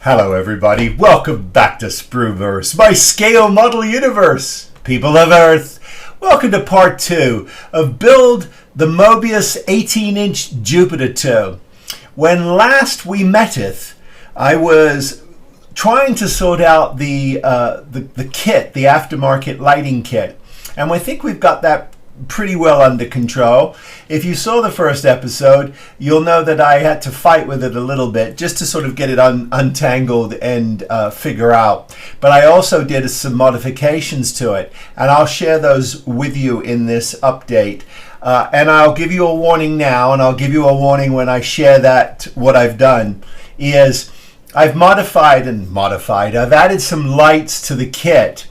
Hello everybody, welcome back to Sprueverse, my scale model universe. People of Earth, welcome to part 2 of Build the Moebius 18-inch Jupiter 2. When last we metteth, I was trying to sort out the kit, the aftermarket lighting kit. And I think we've got that pretty well under control. If you saw the first episode, you'll know that I had to fight with it a little bit just to sort of get it untangled and figure out. But I also did some modifications to it, and I'll share those with you in this update. And I'll give you a warning now, and I'll give you a warning when I share that. What I've done is I've modified. I've added some lights to the kit.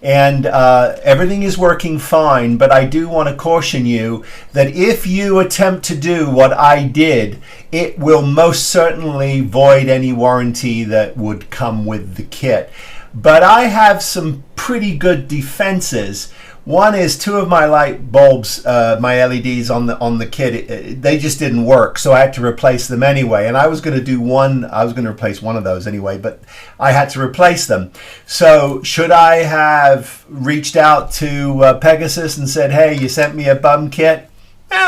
And everything is working fine, but I do want to caution you that if you attempt to do what I did, it will most certainly void any warranty that would come with the kit. But I have some pretty good defenses. One is 2 of my light bulbs, my LEDs on the kit, they just didn't work, so I had to replace them anyway. And I was going to do one, I was going to replace one of those anyway, but I had to replace them. So should I have reached out to Pegasus and said, hey, you sent me a bum kit?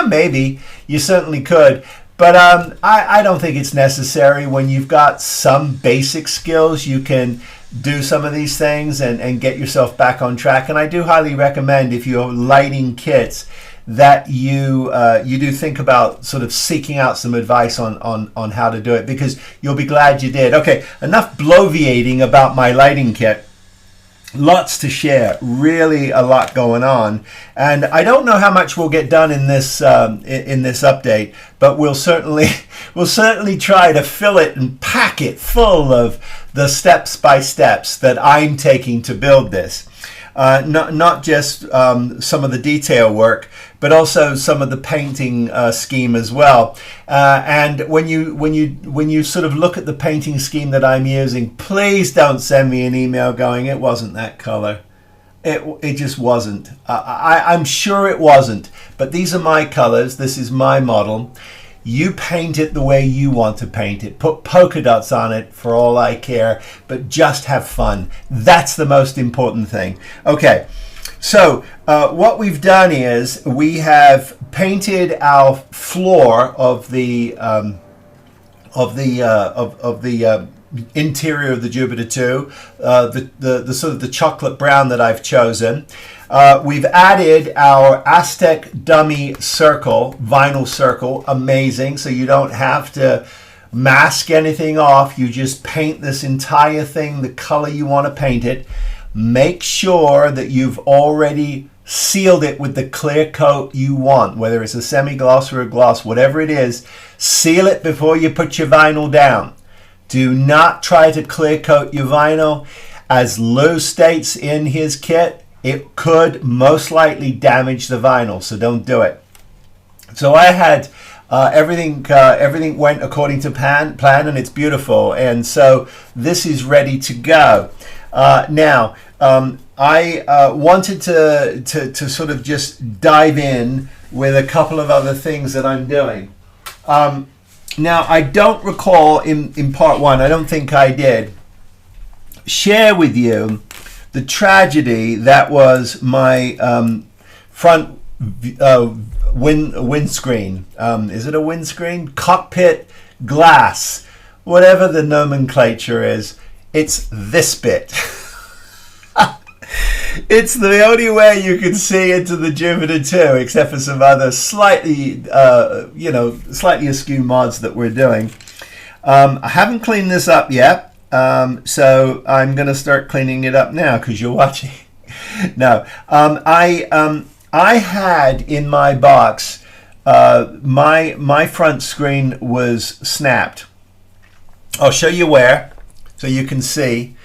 Maybe. You certainly could. But I don't think it's necessary. When you've got some basic skills, you can do some of these things and get yourself back on track. And I do highly recommend, if you're lighting kits, that you do think about sort of seeking out some advice on how to do it, because you'll be glad you did. Okay, enough bloviating about my lighting kit. Lots to share, really a lot going on, and I don't know how much we'll get done in this update, but we'll certainly try to fill it and pack it full of the steps by steps that I'm taking to build this. Not just some of the detail work, but also some of the painting scheme as well. And when you sort of look at the painting scheme that I'm using, please don't send me an email going, it wasn't that color. It just wasn't. I'm sure it wasn't. But these are my colors. This is my model. You paint it the way you want to paint it. Put polka dots on it for all I care, but just have fun. That's the most important thing. Okay, so what we've done is we have painted our floor of the interior of the Jupiter 2, the sort of the chocolate brown that I've chosen. We've added our Aztek Dummy Circle, vinyl circle, amazing. So you don't have to mask anything off. You just paint this entire thing the color you want to paint it. Make sure that you've already sealed it with the clear coat you want, whether it's a semi-gloss or a gloss, whatever it is. Seal it before you put your vinyl down. Do not try to clear coat your vinyl. As Lou states in his kit, it could most likely damage the vinyl, so don't do it. So I had everything went according to plan, and it's beautiful. And so this is ready to go. Now, I wanted to sort of just dive in with a couple of other things that I'm doing. Now, I don't recall in part 1, I don't think I did, share with you the tragedy that was my front windscreen. Is it a windscreen? Cockpit glass. Whatever the nomenclature is, it's this bit. It's the only way you can see into the Jupiter 2, except for some other slightly askew mods that we're doing. I haven't cleaned this up yet, so I'm going to start cleaning it up now because you're watching. No, I had in my box my front screen was snapped. I'll show you where, so you can see.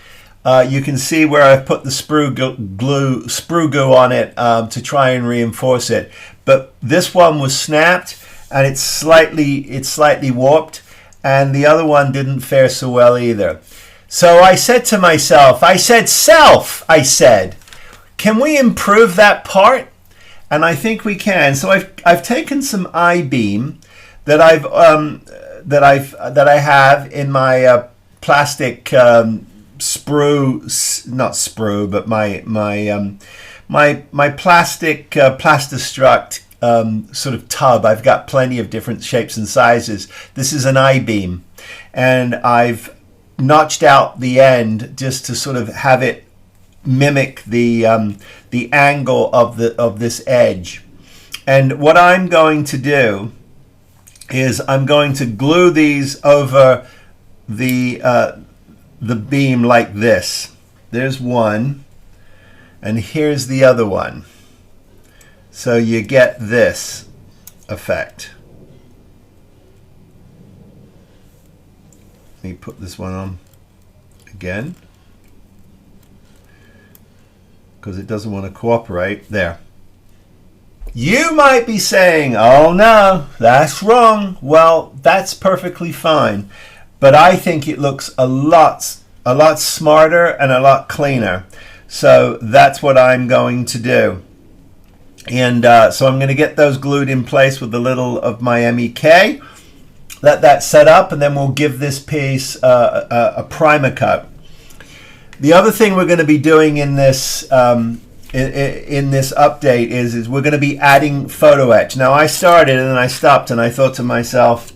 You can see where I've put the sprue goo on it to try and reinforce it. But this one was snapped, and it's slightly warped, and the other one didn't fare so well either. So I said to myself, I said, can we improve that part? And I think we can. So I've taken some I-beam that I have in my plastic sprue, not sprue, but my plastic plastistruct sort of tub. I've got plenty of different shapes and sizes. This is an I-beam, and I've notched out the end just to sort of have it mimic the angle of this edge. And what I'm going to do is I'm going to glue these over the beam like this. There's one, and here's the other one. So you get this effect. Let me put this one on again, because it doesn't want to cooperate. There. You might be saying, oh no, that's wrong. Well, that's perfectly fine. But I think it looks a lot smarter and a lot cleaner. So that's what I'm going to do. And so I'm going to get those glued in place with a little of my MEK. Let that set up, and then we'll give this piece a primer coat. The other thing we're going to be doing in this update is we're going to be adding photo etch. Now I started and then I stopped and I thought to myself,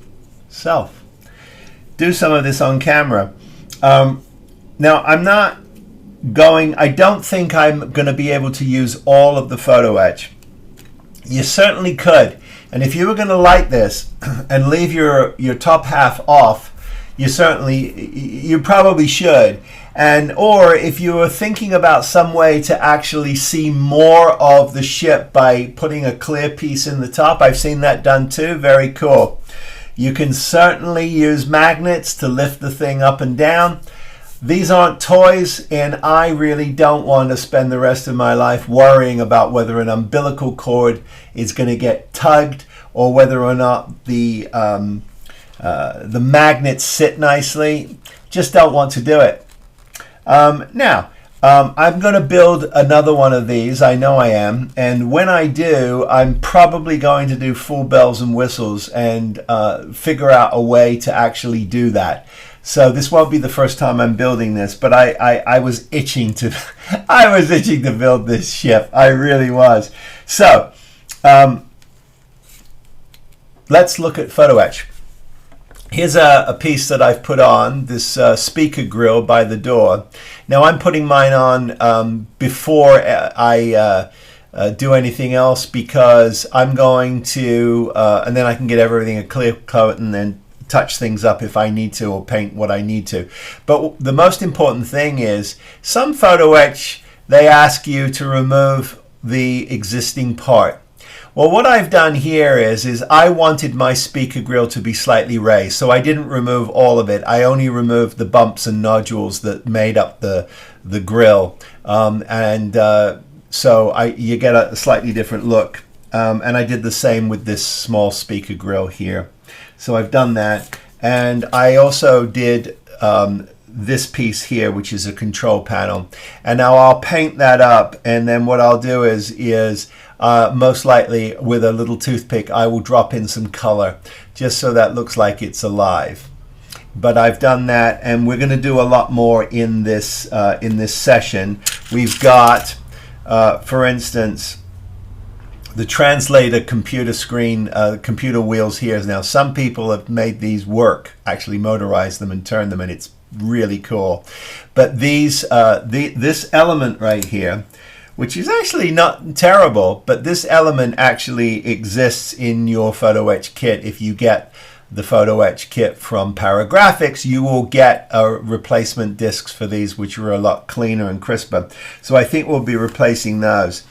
do some of this on camera. Now I don't think I'm going to be able to use all of the photo etch. You certainly could. And if you were going to light this and leave your top half off, you probably should. Or if you were thinking about some way to actually see more of the ship by putting a clear piece in the top, I've seen that done too. Very cool. You can certainly use magnets to lift the thing up and down. These aren't toys, and I really don't want to spend the rest of my life worrying about whether an umbilical cord is going to get tugged or whether or not the magnets sit nicely. Just don't want to do it. Now, I'm going to build another one of these. I know I am. And when I do, I'm probably going to do full bells and whistles and figure out a way to actually do that. So this won't be the first time I'm building this, but I was itching to I was itching to build this ship. I really was. So let's look at photo etch. Here's a piece that I've put on, this speaker grill by the door. Now I'm putting mine on before I do anything else, because I'm going to, and then I can get everything a clear coat and then touch things up if I need to, or paint what I need to. But the most important thing is, some photo etch, they ask you to remove the existing part. Well, what I've done here is I wanted my speaker grill to be slightly raised, so I didn't remove all of it. I only removed the bumps and nodules that made up the grill, so you get a slightly different look. And I did the same with this small speaker grill here. So I've done that, and I also did this piece here, which is a control panel. And now I'll paint that up, and then what I'll do is most likely with a little toothpick, I will drop in some color just so that looks like it's alive. But I've done that, and we're going to do a lot more in this session. We've got, for instance, the translator computer screen, computer wheels here. Now, some people have made these work, actually motorized them and turned them, and it's really cool. But these, this element right here, which is actually not terrible, but this element actually exists in your photo etch kit. If you get the photo etch kit from Paragraphics, you will get replacement discs for these, which are a lot cleaner and crisper. So I think we'll be replacing those.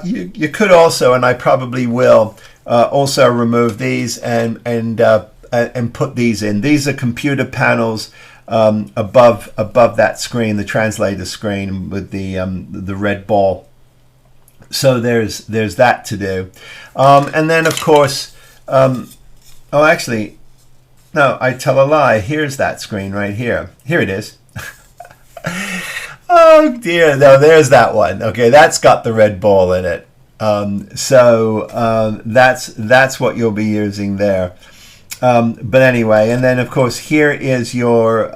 You could also, and I probably will, also remove these and put these in. These are computer panels above that screen, the translator screen with the red ball. So there's that to do, and then of course, oh, actually, no, I tell a lie. Here's that screen right here. Here it is. Oh dear, no, there's that one. Okay, that's got the red ball in it. That's what you'll be using there. But anyway, and then of course here is your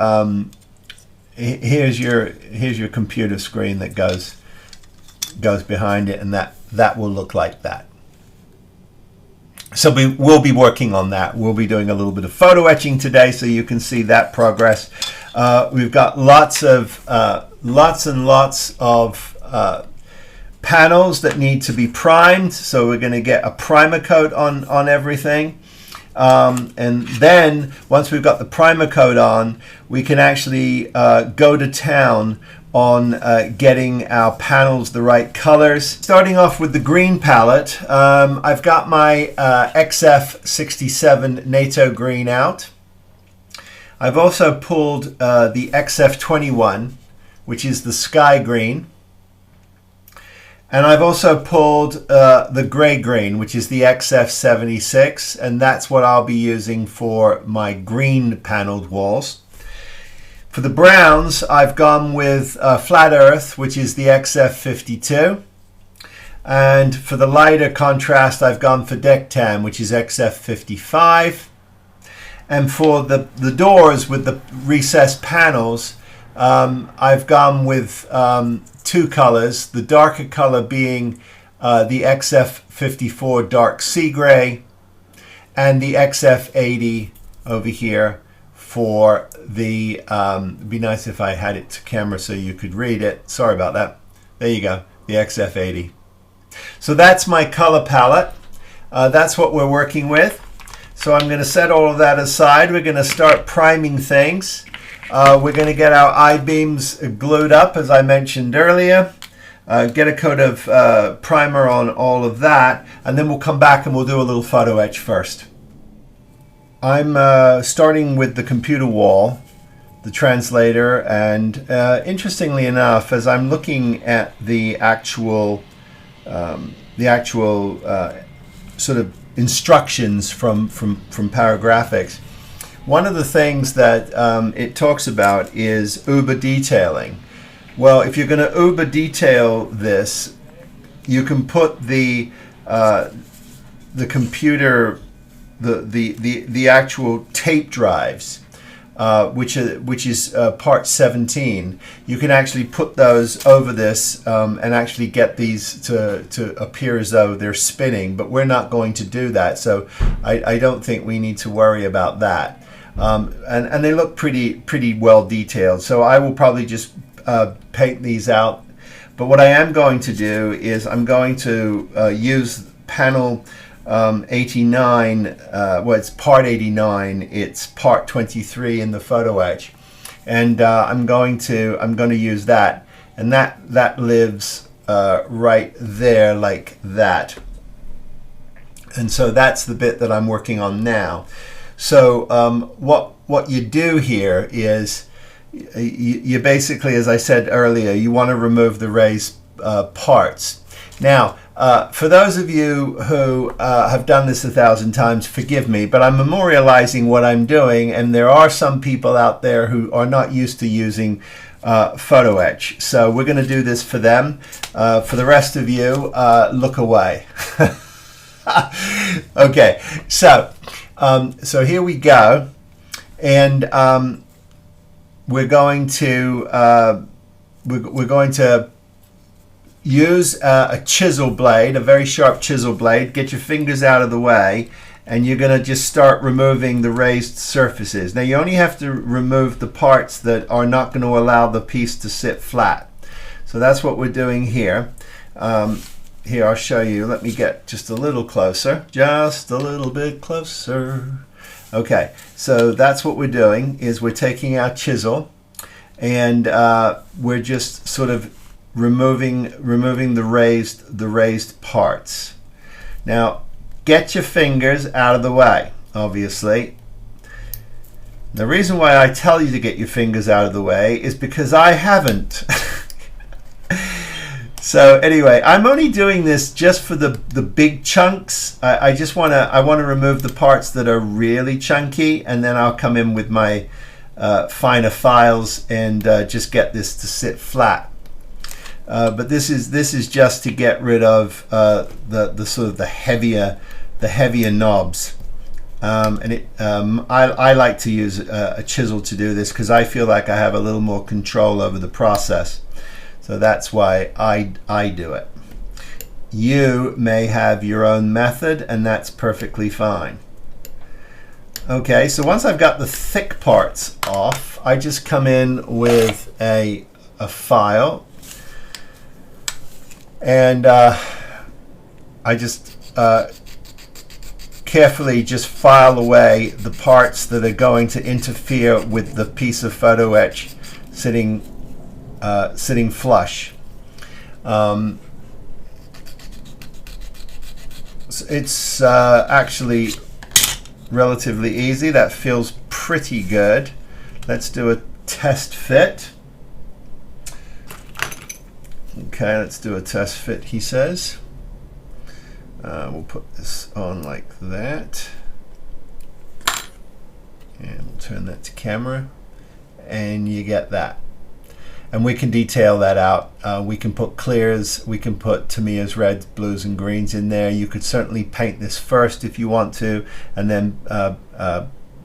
here's your computer screen that goes behind it, and that will look like that. So we'll be working on that. We'll be doing a little bit of photo etching today, so you can see that progress. We've got lots and lots of panels that need to be primed, so we're going to get a primer coat on everything. And then once we've got the primer coat on, we can actually go to town on getting our panels the right colors. Starting off with the green palette, I've got my XF67 NATO green out. I've also pulled the XF21, which is the sky green. And I've also pulled the gray green, which is the XF76, and that's what I'll be using for my green paneled walls. For the browns, I've gone with Flat Earth, which is the XF52. And for the lighter contrast, I've gone for Deck Tan, which is XF55. And for the doors with the recessed panels, I've gone with two colors, the darker color being the XF54 dark sea gray, and the XF80 over here for the, it'd be nice if I had it to camera so you could read it. Sorry about that. There you go, the XF80. So that's my color palette. That's what we're working with. So I'm going to set all of that aside. We're going to start priming things. We're going to get our I-beams glued up, as I mentioned earlier. Get a coat of primer on all of that, and then we'll come back and we'll do a little photo etch first. I'm starting with the computer wall, the translator, and interestingly enough, as I'm looking at the actual sort of instructions from Paragraphics, one of the things that it talks about is Uber detailing. Well, if you're going to Uber detail this, you can put the computer, the actual tape drives, which is part 17. You can actually put those over this and actually get these to appear as though they're spinning, but we're not going to do that, so I don't think we need to worry about that. And they look pretty well detailed, so I will probably just paint these out. But what I am going to do is I'm going to use panel 89, well, it's part 89, it's part 23 in the photo etch, and I'm going to use that, and that lives right there like that. And so that's the bit that I'm working on now. So what you do here is you basically, as I said earlier, you want to remove the raised parts. Now, for those of you who have done this 1,000 times, forgive me, but I'm memorializing what I'm doing, and there are some people out there who are not used to using photo etch. So we're going to do this for them. For the rest of you, look away. Okay, so here we go, and we're going to use a chisel blade, a very sharp chisel blade. Get your fingers out of the way, and you're going to just start removing the raised surfaces. Now you only have to remove the parts that are not going to allow the piece to sit flat. So that's what we're doing here. Here, I'll show you. Let me get just a little closer. Just a little bit closer. Okay, so that's what we're doing, is we're taking our chisel, and we're just sort of removing the raised parts. Now, get your fingers out of the way, obviously. The reason why I tell you to get your fingers out of the way is because I haven't. So anyway, I'm only doing this just for the big chunks. I want to remove the parts that are really chunky, and then I'll come in with my finer files and just get this to sit flat. But this is just to get rid of the sort of the heavier knobs. I like to use a chisel to do this because I feel like I have a little more control over the process. So that's why I do it. You may have your own method, and that's perfectly fine. Okay, so once I've got the thick parts off, I just come in with a file, and I just carefully just file away the parts that are going to interfere with the piece of photo etch sitting flush. It's actually relatively easy. That feels pretty good. Let's do a test fit. Okay, let's do a test fit, he says. We'll put this on like that. And we'll turn that to camera. And you get that. And we can detail that out. We can put clears, we can put Tamiya's reds, blues, and greens in there. You could certainly paint this first if you want to, and then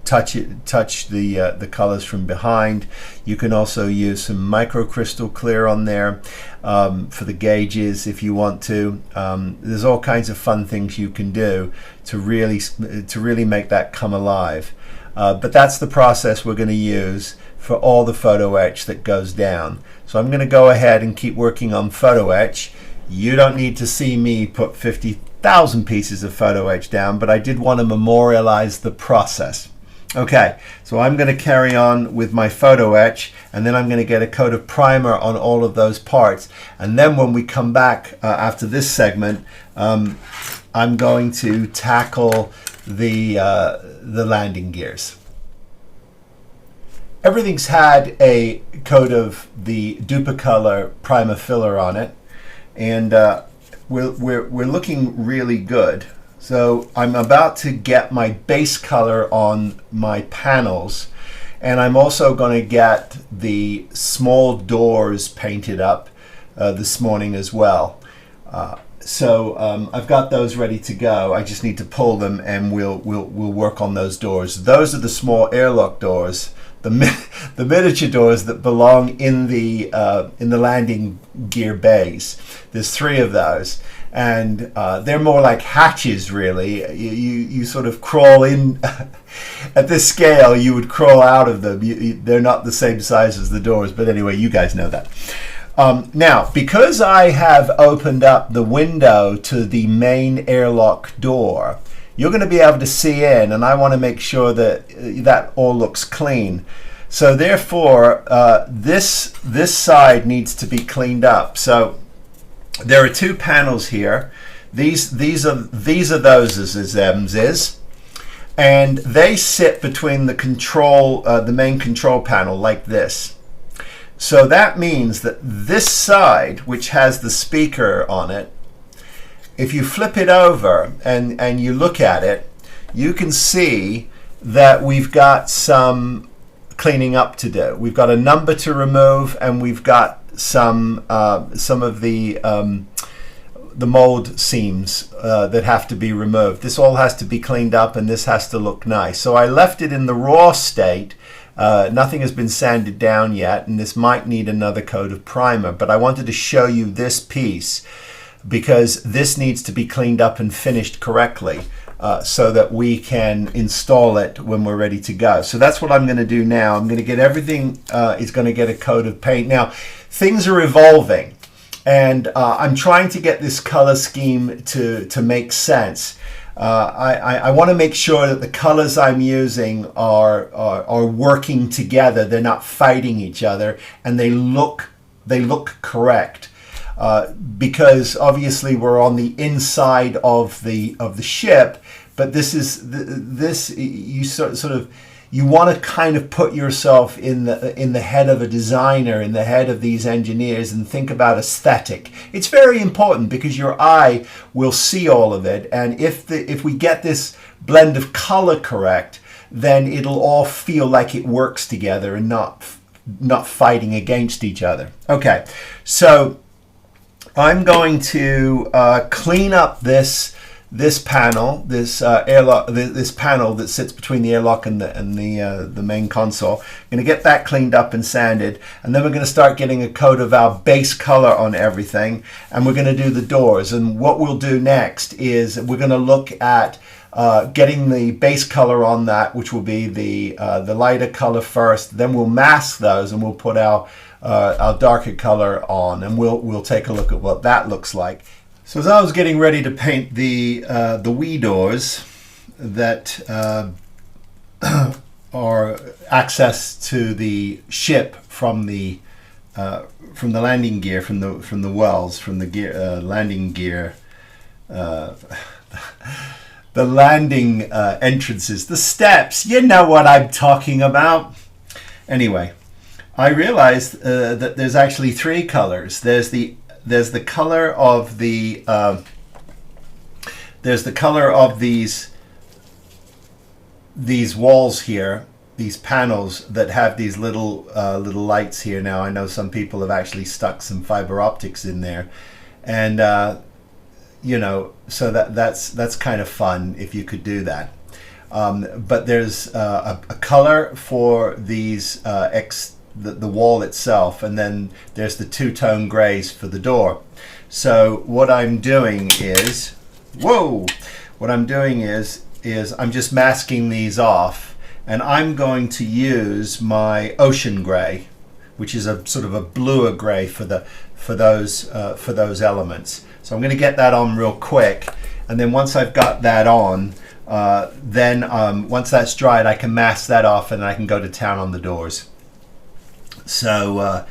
touch the colors from behind. You can also use some microcrystal clear on there for the gauges if you want to. There's all kinds of fun things you can do to really make that come alive. But that's the process we're going to use for all the photo etch that goes down. So I'm going to go ahead and keep working on photo etch. You don't need to see me put 50,000 pieces of photo etch down, but I did want to memorialize the process. Okay, so I'm going to carry on with my photo etch, and then I'm going to get a coat of primer on all of those parts. And then when we come back after this segment, I'm going to tackle the landing gears. Everything's had a coat of the Duplicolor primer filler on it, and we're looking really good. So I'm about to get my base color on my panels, and I'm also going to get the small doors painted up this morning as well. So I've got those ready to go. I just need to pull them, and we'll work on those doors. Those are the small airlock doors, the miniature doors that belong in the landing gear bays. There's 3 of those, and they're more like hatches, really. You sort of crawl in. At this scale, you would crawl out of them. They're not the same size as the doors, but anyway, you guys know that. Now, because I have opened up the window to the main airlock door, you're going to be able to see in, and I want to make sure that that all looks clean. So therefore, this side needs to be cleaned up. So there are 2 panels here. These are those as them's is, and they sit between the main control panel like this. So that means that this side, which has the speaker on it, if you flip it over and you look at it, you can see that we've got some cleaning up to do. We've got a number to remove, and we've got some of the mold seams that have to be removed. This all has to be cleaned up, and this has to look nice. So I left it in the raw state. Nothing has been sanded down yet, and this might need another coat of primer, but I wanted to show you this piece because this needs to be cleaned up and finished correctly so that we can install it when we're ready to go. So that's what I'm going to do now. I'm going to get everything is going to get a coat of paint. Now, things are evolving, and I'm trying to get this color scheme to make sense. I want to make sure that the colors I'm using are working together. They're not fighting each other, and they look correct. Because obviously we're on the inside of the ship, but you want to kind of put yourself in the head of a designer, in the head of these engineers, and think about aesthetic. It's very important because your eye will see all of it, and if we get this blend of color correct, then it'll all feel like it works together and not fighting against each other. Okay, so I'm going to clean up this this panel, this airlock, this panel that sits between the airlock and the main console. I'm going to get that cleaned up and sanded, and then we're going to start getting a coat of our base color on everything, and we're going to do the doors. And what we'll do next is we're going to look at getting the base color on that, which will be the lighter color first. Then we'll mask those, and we'll put our darker color on, and we'll take a look at what that looks like. So as I was getting ready to paint the wee doors that are access to the ship from the landing gear, from the wells, from the gear, landing gear, the landing entrances, the steps. You know what I'm talking about. Anyway, I realized that there's actually three colors. There's the color of the these walls here, these panels that have these little lights here. Now I know some people have actually stuck some fiber optics in there, and you know, so that's kind of fun if you could do that. But there's a color for these the wall itself, and then there's the two-tone grays for the door. So what I'm doing is, I'm just masking these off, and I'm going to use my ocean gray, which is a sort of a bluer gray for those elements. So I'm going to get that on real quick, and then once I've got that on, once that's dried, I can mask that off, and I can go to town on the doors. So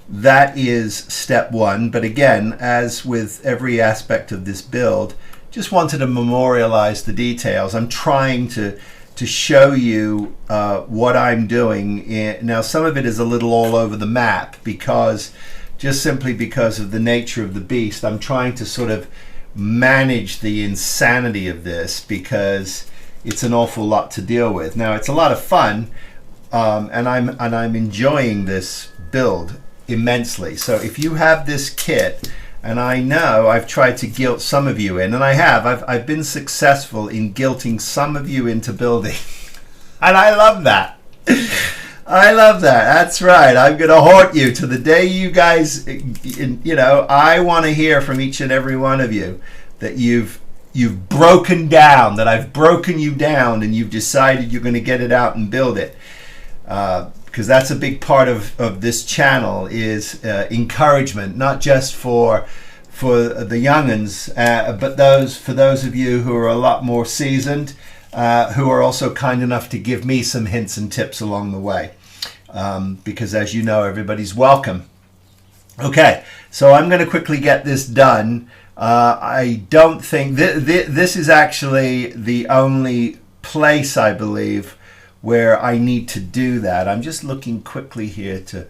that is step one. But again, as with every aspect of this build, just wanted to memorialize the details. I'm trying to show you what I'm doing. Now, some of it is a little all over the map simply because of the nature of the beast. I'm trying to sort of manage the insanity of this because it's an awful lot to deal with. Now, it's a lot of fun. And I'm enjoying this build immensely. So if you have this kit, and I know I've tried to guilt some of you in, and I've been successful in guilting some of you into building, and I love that. I love that. That's right. I'm going to haunt you to the day you guys, you know, I want to hear from each and every one of you that you've broken down, that I've broken you down, and you've decided you're going to get it out and build it. Because that's a big part of this channel is encouragement, not just for the young'uns, but for those of you who are a lot more seasoned, who are also kind enough to give me some hints and tips along the way. Because as you know, everybody's welcome. Okay, so I'm going to quickly get this done. I don't think this is actually the only place, I believe, where I need to do that. I'm just looking quickly here to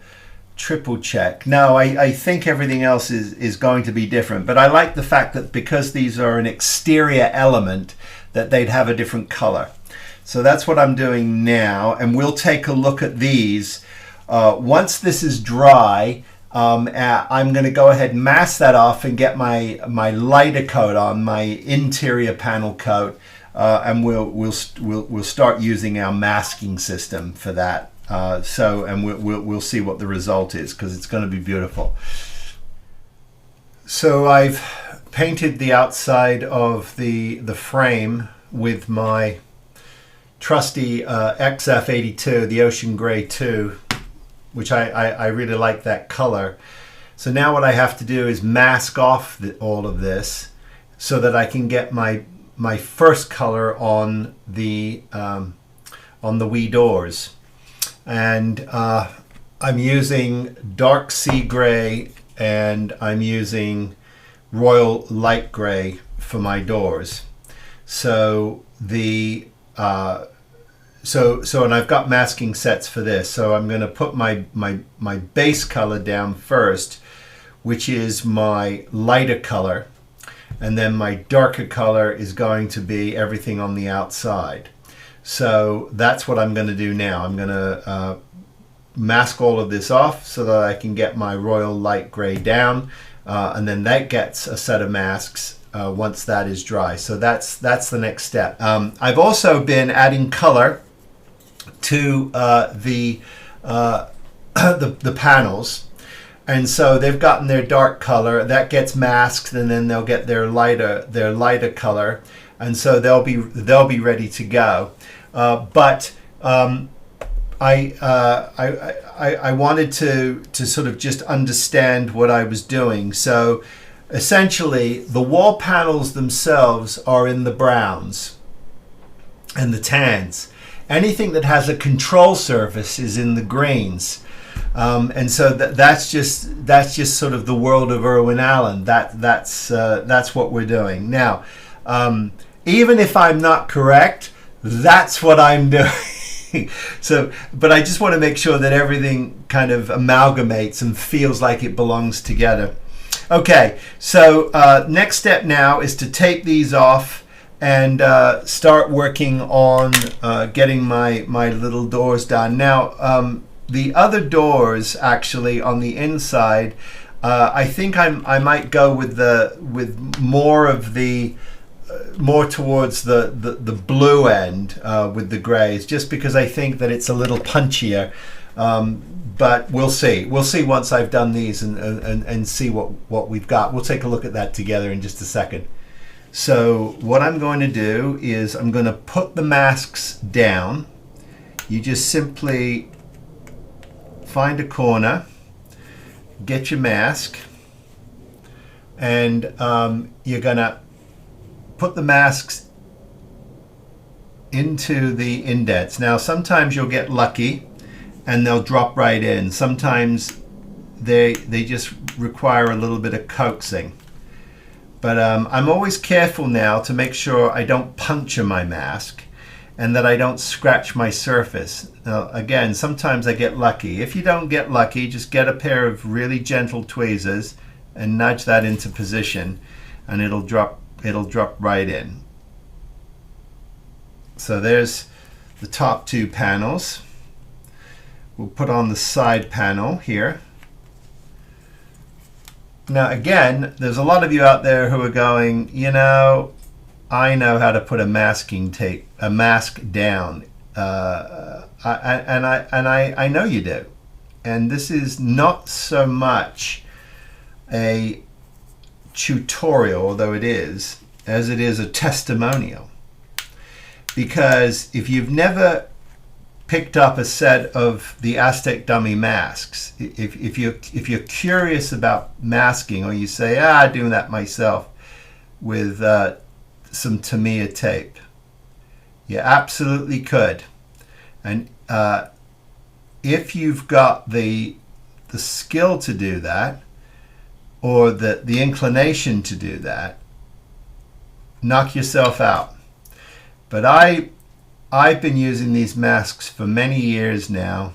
triple check. No, I think everything else is going to be different, but I like the fact that because these are an exterior element, that they'd have a different color. So that's what I'm doing now, and we'll take a look at these. Once this is dry, I'm going to go ahead and mask that off and get my lighter coat on, my interior panel coat. And we'll start using our masking system for that. And we'll see what the result is, because it's going to be beautiful. So I've painted the outside of the frame with my trusty XF82, the Ocean Gray 2, which I really like that color. So now what I have to do is mask off all of this so that I can get my first color on the wee doors, and I'm using dark sea gray and I'm using royal light gray for my doors. So and I've got masking sets for this. So I'm going to put my base color down first, which is my lighter color. And then my darker color is going to be everything on the outside. So that's what I'm going to do now. I'm going to mask all of this off so that I can get my royal light gray down. And then that gets a set of masks once that is dry. So that's the next step. I've also been adding color to the panels, and so they've gotten their dark color that gets masked, and then they'll get their lighter color, and so they'll be ready to go. But I wanted to sort of just understand what I was doing. So essentially, the wall panels themselves are in the browns and the tans. Anything that has a control surface is in the greens. And so that's just sort of the world of Irwin Allen. That's what we're doing now. Even if I'm not correct, that's what I'm doing. So, but I just want to make sure that everything kind of amalgamates and feels like it belongs together. Okay, so next step now is to tape these off and start working on getting my little doors done. Now, the other doors actually on the inside, I think I might go with more towards the blue end with the grays, just because I think that it's a little punchier. But we'll see. We'll see once I've done these and see what we've got. We'll take a look at that together in just a second. So what I'm going to do is I'm going to put the masks down. You just simply find a corner, get your mask, and you're going to put the masks into the indents. Now, sometimes you'll get lucky and they'll drop right in. Sometimes they just require a little bit of coaxing. But I'm always careful now to make sure I don't puncture my mask and that I don't scratch my surface. Now, again, sometimes I get lucky. If you don't get lucky, just get a pair of really gentle tweezers and nudge that into position, and it'll drop right in. So there's the top two panels. We'll put on the side panel here. Now again, there's a lot of you out there who are going, you know, I know how to put a mask down, I know you do. And this is not so much a tutorial, although it is, as it is a testimonial. Because if you've never picked up a set of the Aztek Dummy masks, if you're curious about masking, or you say, I'm doing that myself with some Tamiya tape, you absolutely could. And if you've got the skill to do that, or the inclination to do that, knock yourself out. But I've been using these masks for many years now,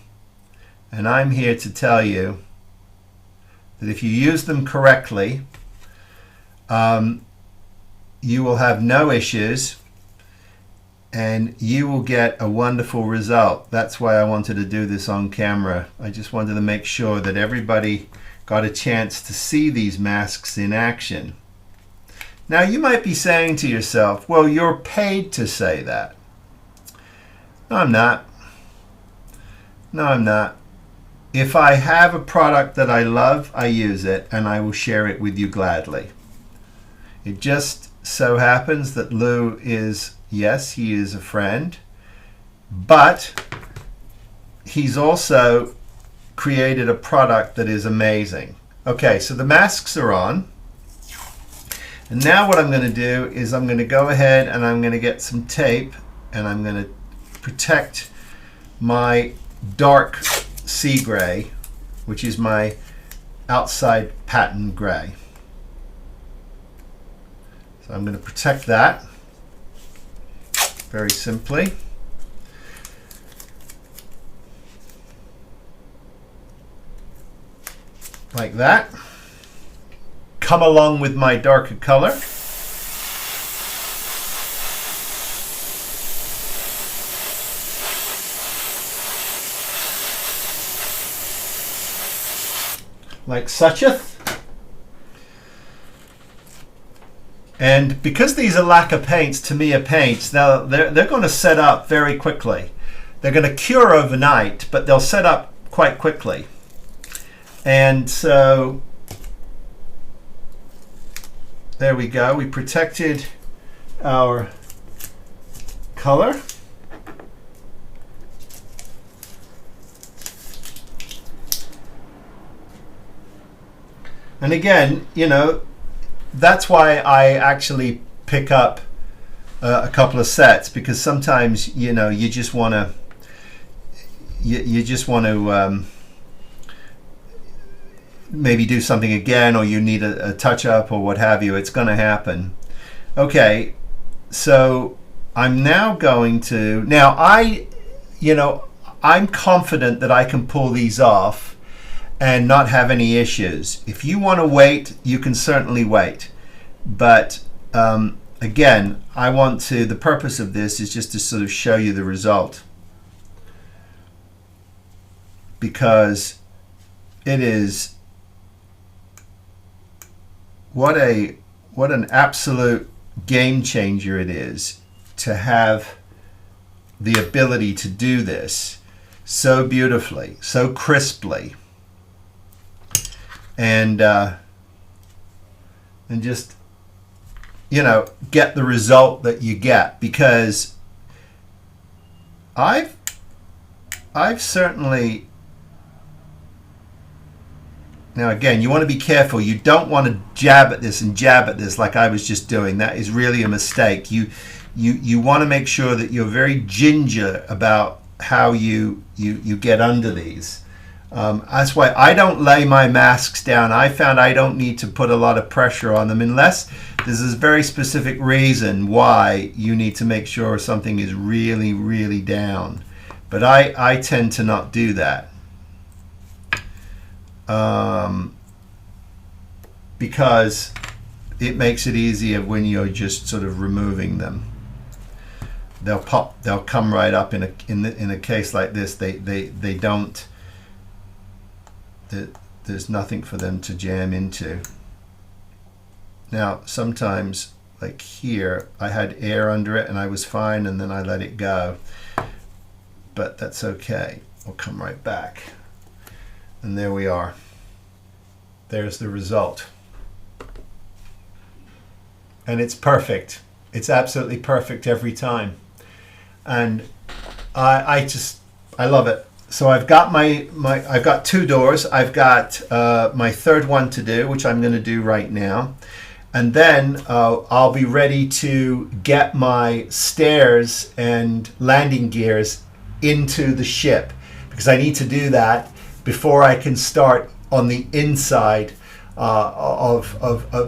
and I'm here to tell you that if you use them correctly, you will have no issues and you will get a wonderful result. That's why I wanted to do this on camera. I just wanted to make sure that everybody got a chance to see these masks in action. Now you might be saying to yourself, well, you're paid to say that. No, I'm not. No, I'm not. If I have a product that I love, I use it, and I will share it with you gladly. It just so happens that Lou is, yes, he is a friend, but he's also created a product that is amazing. Okay, so the masks are on. And now what I'm going to do is I'm going to go ahead and I'm going to get some tape, and I'm going to protect my dark sea gray, which is my outside pattern gray. So I'm going to protect that very simply. Like that. Come along with my darker color. Like sucheth. And because these are lacquer paints, Tamiya paints, now they're going to set up very quickly. They're going to cure overnight, but they'll set up quite quickly. And so there we go. We protected our color. And again, you know, that's why I actually pick up a couple of sets, because sometimes, you know, you just want to maybe do something again, or you need a touch up or what have you. It's going to happen. Okay, so I'm now going to, I'm confident that I can pull these off and not have any issues. If you want to wait, you can certainly wait. But again, the purpose of this is just to sort of show you the result, because it is what an absolute game changer it is to have the ability to do this so beautifully, so crisply, and just, you know, get the result that you get. Because I've certainly, now again, you want to be careful. You don't want to jab at this and jab at this like I was just doing. That is really a mistake. You want to make sure that you're very ginger about how you get under these. That's why I don't lay my masks down. I found I don't need to put a lot of pressure on them unless there's a very specific reason why you need to make sure something is really, really down. But I tend to not do that. Because it makes it easier when you're just sort of removing them. They'll pop. They'll come right up in a case like this. They don't. There's nothing for them to jam into. Now sometimes, like here, I had air under it and I was fine, and then I let it go. But that's okay. We'll come right back. And there we are. There's the result. And it's perfect. It's absolutely perfect every time. And I love it. So I've got I've got two doors. I've got my third one to do, which I'm going to do right now. And then I'll be ready to get my stairs and landing gears into the ship, because I need to do that before I can start on the inside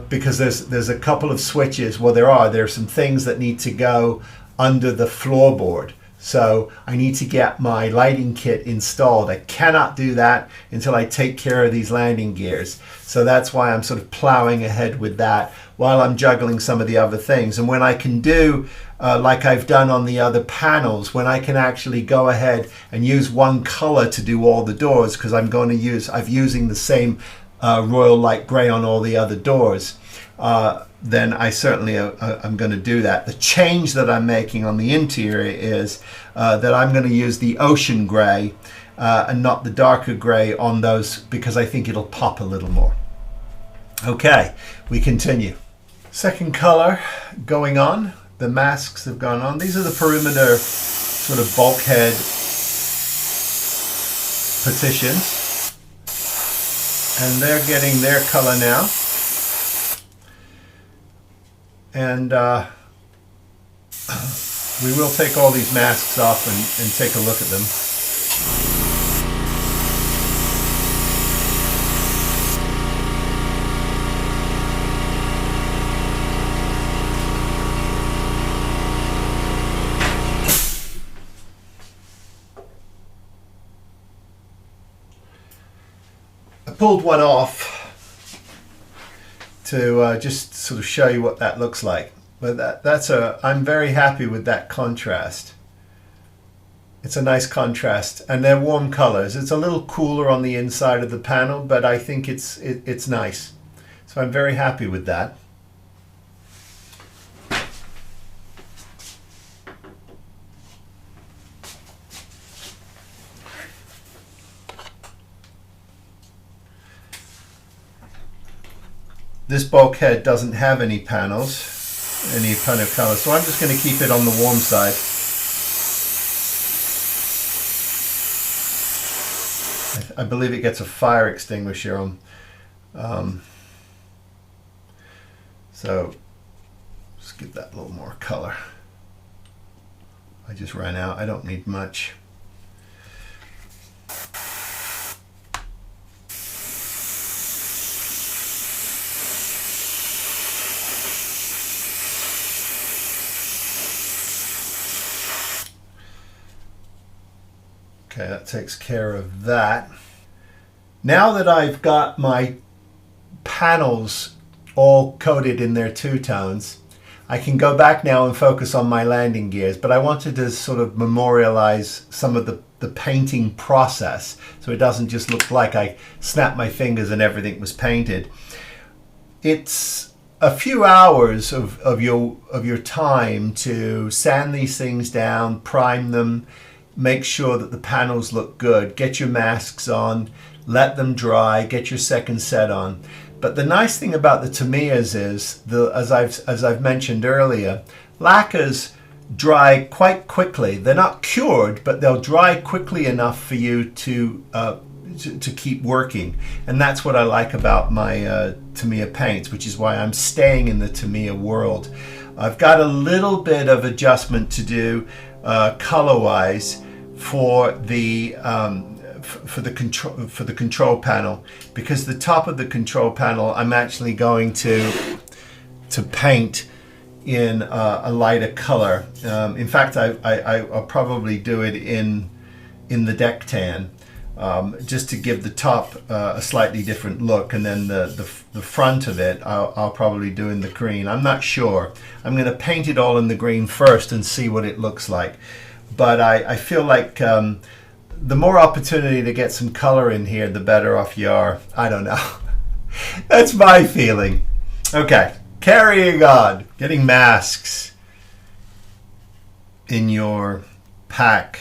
because there's a couple of switches. Well, there's some things that need to go under the floorboard. So I need to get my lighting kit installed. I cannot do that until I take care of these landing gears. So that's why I'm sort of plowing ahead with that while I'm juggling some of the other things. And when I can do, like I've done on the other panels, when I can actually go ahead and use one color to do all the doors, because I'm using the same royal light gray on all the other doors, then I certainly I'm going to do that. The change that I'm making on the interior is that I'm going to use the ocean gray and not the darker gray on those, because I think it'll pop a little more. Okay, we continue. Second color going on. The masks have gone on. These are the perimeter sort of bulkhead partitions, and they're getting their color now. And we will take all these masks off and take a look at them. I pulled one off to just sort of show you what that looks like. But I'm very happy with that contrast. It's a nice contrast, and they're warm colors. It's a little cooler on the inside of the panel, but I think it's nice. So I'm very happy with that. this bulkhead doesn't have any panels, any kind of color, so I'm just going to keep it on the warm side. I believe it gets a fire extinguisher on. So let's give that a little more color. I just ran out. I don't need much. Okay, that takes care of that. Now that I've got my panels all coated in their two-tones, I can go back now and focus on my landing gears, but I wanted to sort of memorialize some of the painting process so it doesn't just look like I snapped my fingers and everything was painted. It's a few hours of your time to sand these things down, prime them, make sure that the panels look good, get your masks on, let them dry, get your second set on. But the nice thing about the Tamiya's is, as I've mentioned earlier, lacquers dry quite quickly. They're not cured, but they'll dry quickly enough for you to keep working. And that's what I like about my Tamiya paints, which is why I'm staying in the Tamiya world. I've got a little bit of adjustment to do color-wise for the control panel, because the top of the control panel I'm actually going to paint in a lighter color. In fact, I'll probably do it in the deck tan, just to give the top a slightly different look, and then the front of it I'll probably do in the green. I'm not sure. I'm going to paint it all in the green first and see what it looks like. But I feel like the more opportunity to get some color in here, the better off you are. I don't know. That's my feeling. Okay, carrying on. Getting masks in your pack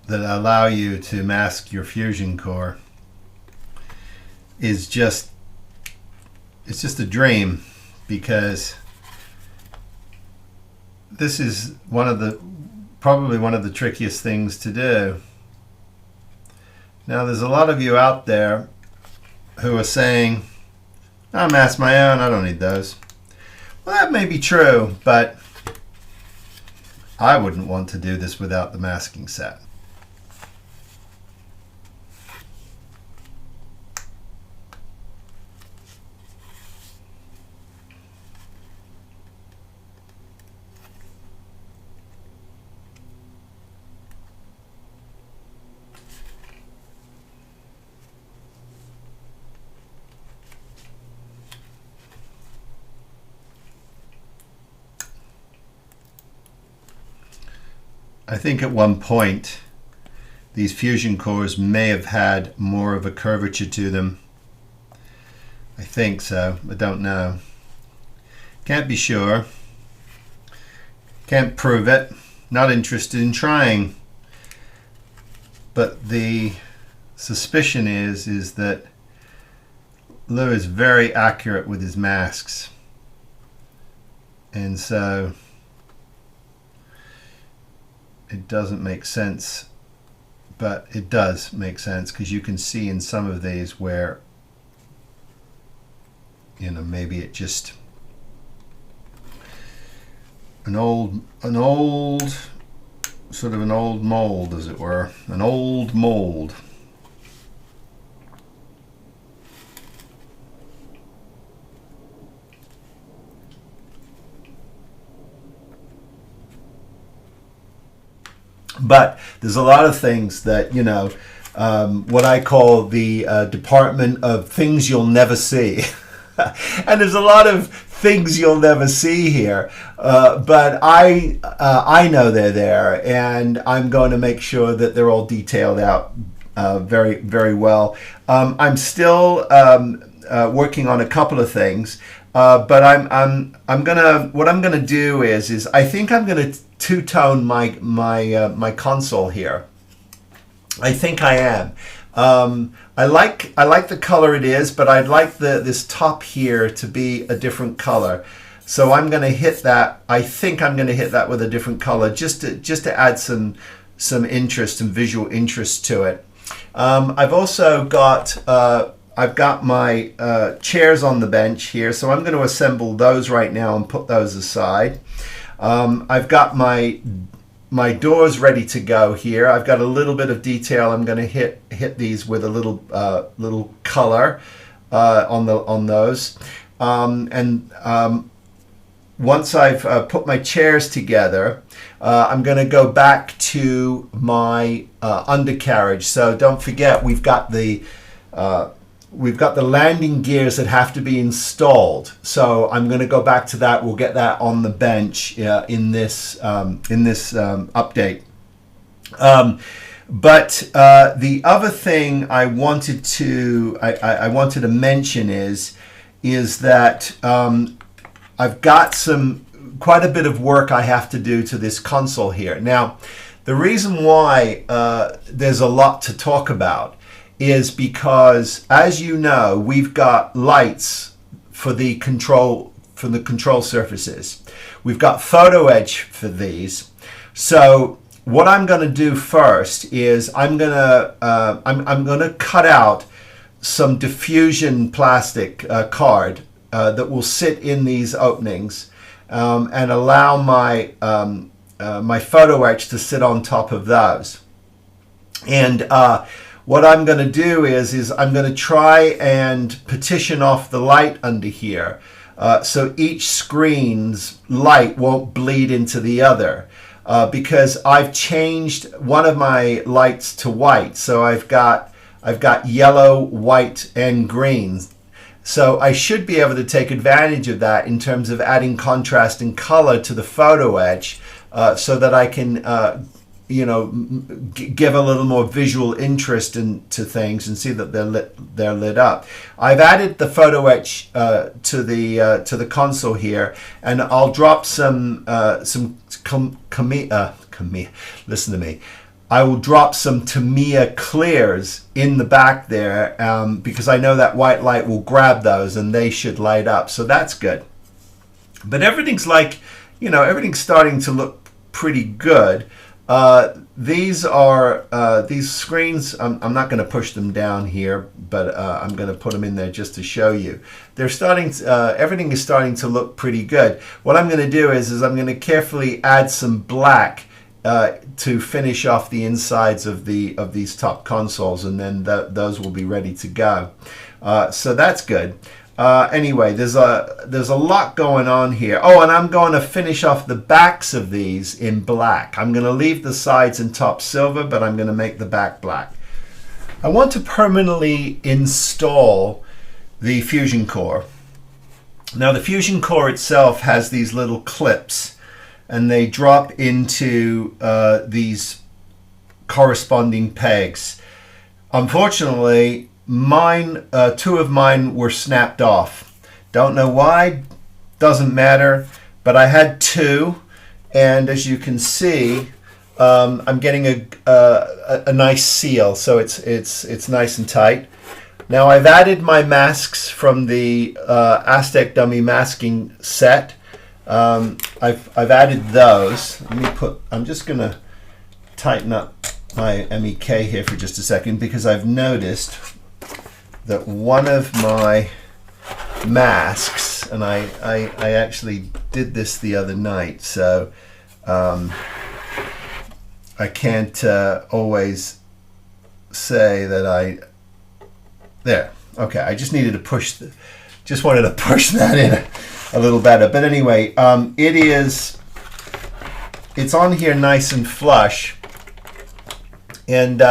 that allow you to mask your fusion core is just, it's just a dream, because this is probably one of the trickiest things to do. Now, there's a lot of you out there who are saying, I mask my own, I don't need those. Well, that may be true, but I wouldn't want to do this without the masking set. I think at one point these fusion cores may have had more of a curvature to them. I think so. I don't know. Can't be sure. Can't prove it. Not interested in trying. But the suspicion is that Lou is very accurate with his masks. And so it doesn't make sense, but it does make sense, because you can see in some of these where, you know, maybe it just an old sort of an old mold, as it were, an old mold. But there's a lot of things that, you know, what I call the department of things you'll never see. And there's a lot of things you'll never see here. But I know they're there, and I'm going to make sure that they're all detailed out very, very well. I'm still working on a couple of things. But what I'm gonna do is I think I'm gonna two-tone my console here. I think I am. I like the color it is, but I'd like this top here to be a different color. So I'm going to hit that. I think I'm going to hit that with a different color just to add some interest and visual interest to it. I've also got I've got my chairs on the bench here, so I'm going to assemble those right now and put those aside. I've got my doors ready to go here. I've got a little bit of detail. I'm going to hit these with a little color on those. Once I've put my chairs together, I'm going to go back to my undercarriage. So don't forget, we've got the landing gears that have to be installed. So I'm going to go back to that. We'll get that on the bench in this update. But the other thing I wanted to mention is that I've got quite a bit of work I have to do to this console here. Now, the reason why there's a lot to talk about is because, as you know, we've got lights for the control surfaces. We've got photo etch for these. So what I'm going to do first is I'm going to cut out some diffusion plastic card that will sit in these openings and allow my my photo etch to sit on top of those. And what I'm going to do is I'm going to try and partition off the light under here so each screen's light won't bleed into the other, because I've changed one of my lights to white. So I've got yellow, white, and green. So I should be able to take advantage of that in terms of adding contrast and color to the photo etch, so that I can give a little more visual interest into things and see that they're lit up. I've added the photo etch to the console here, and I'll drop some listen to me. I will drop some Tamiya clears in the back there, because I know that white light will grab those and they should light up. So that's good. But everything's starting to look pretty good. These screens, I'm not going to push them down here, but I'm going to put them in there just to show you. Everything is starting to look pretty good. What I'm going to do is I'm going to carefully add some black to finish off the insides of these top consoles, and then those will be ready to go. So that's good. Anyway, there's a lot going on here. Oh, and I'm going to finish off the backs of these in black. I'm going to leave the sides and top silver, but I'm going to make the back black. I want to permanently install the Fusion Core. Now, the Fusion Core itself has these little clips, and they drop into these corresponding pegs. Unfortunately, two of mine were snapped off. Don't know why, doesn't matter, but I had two, and as you can see, I'm getting a nice seal, so it's nice and tight. Now I've added my masks from the Aztek Dummy Masking set. I've added those. I'm just gonna tighten up my MEK here for just a second, because I've noticed that one of my masks, and I actually did this the other night, so I can't always say that there. Okay, I just needed to just wanted to push that in a little better. But anyway, it's on here nice and flush. And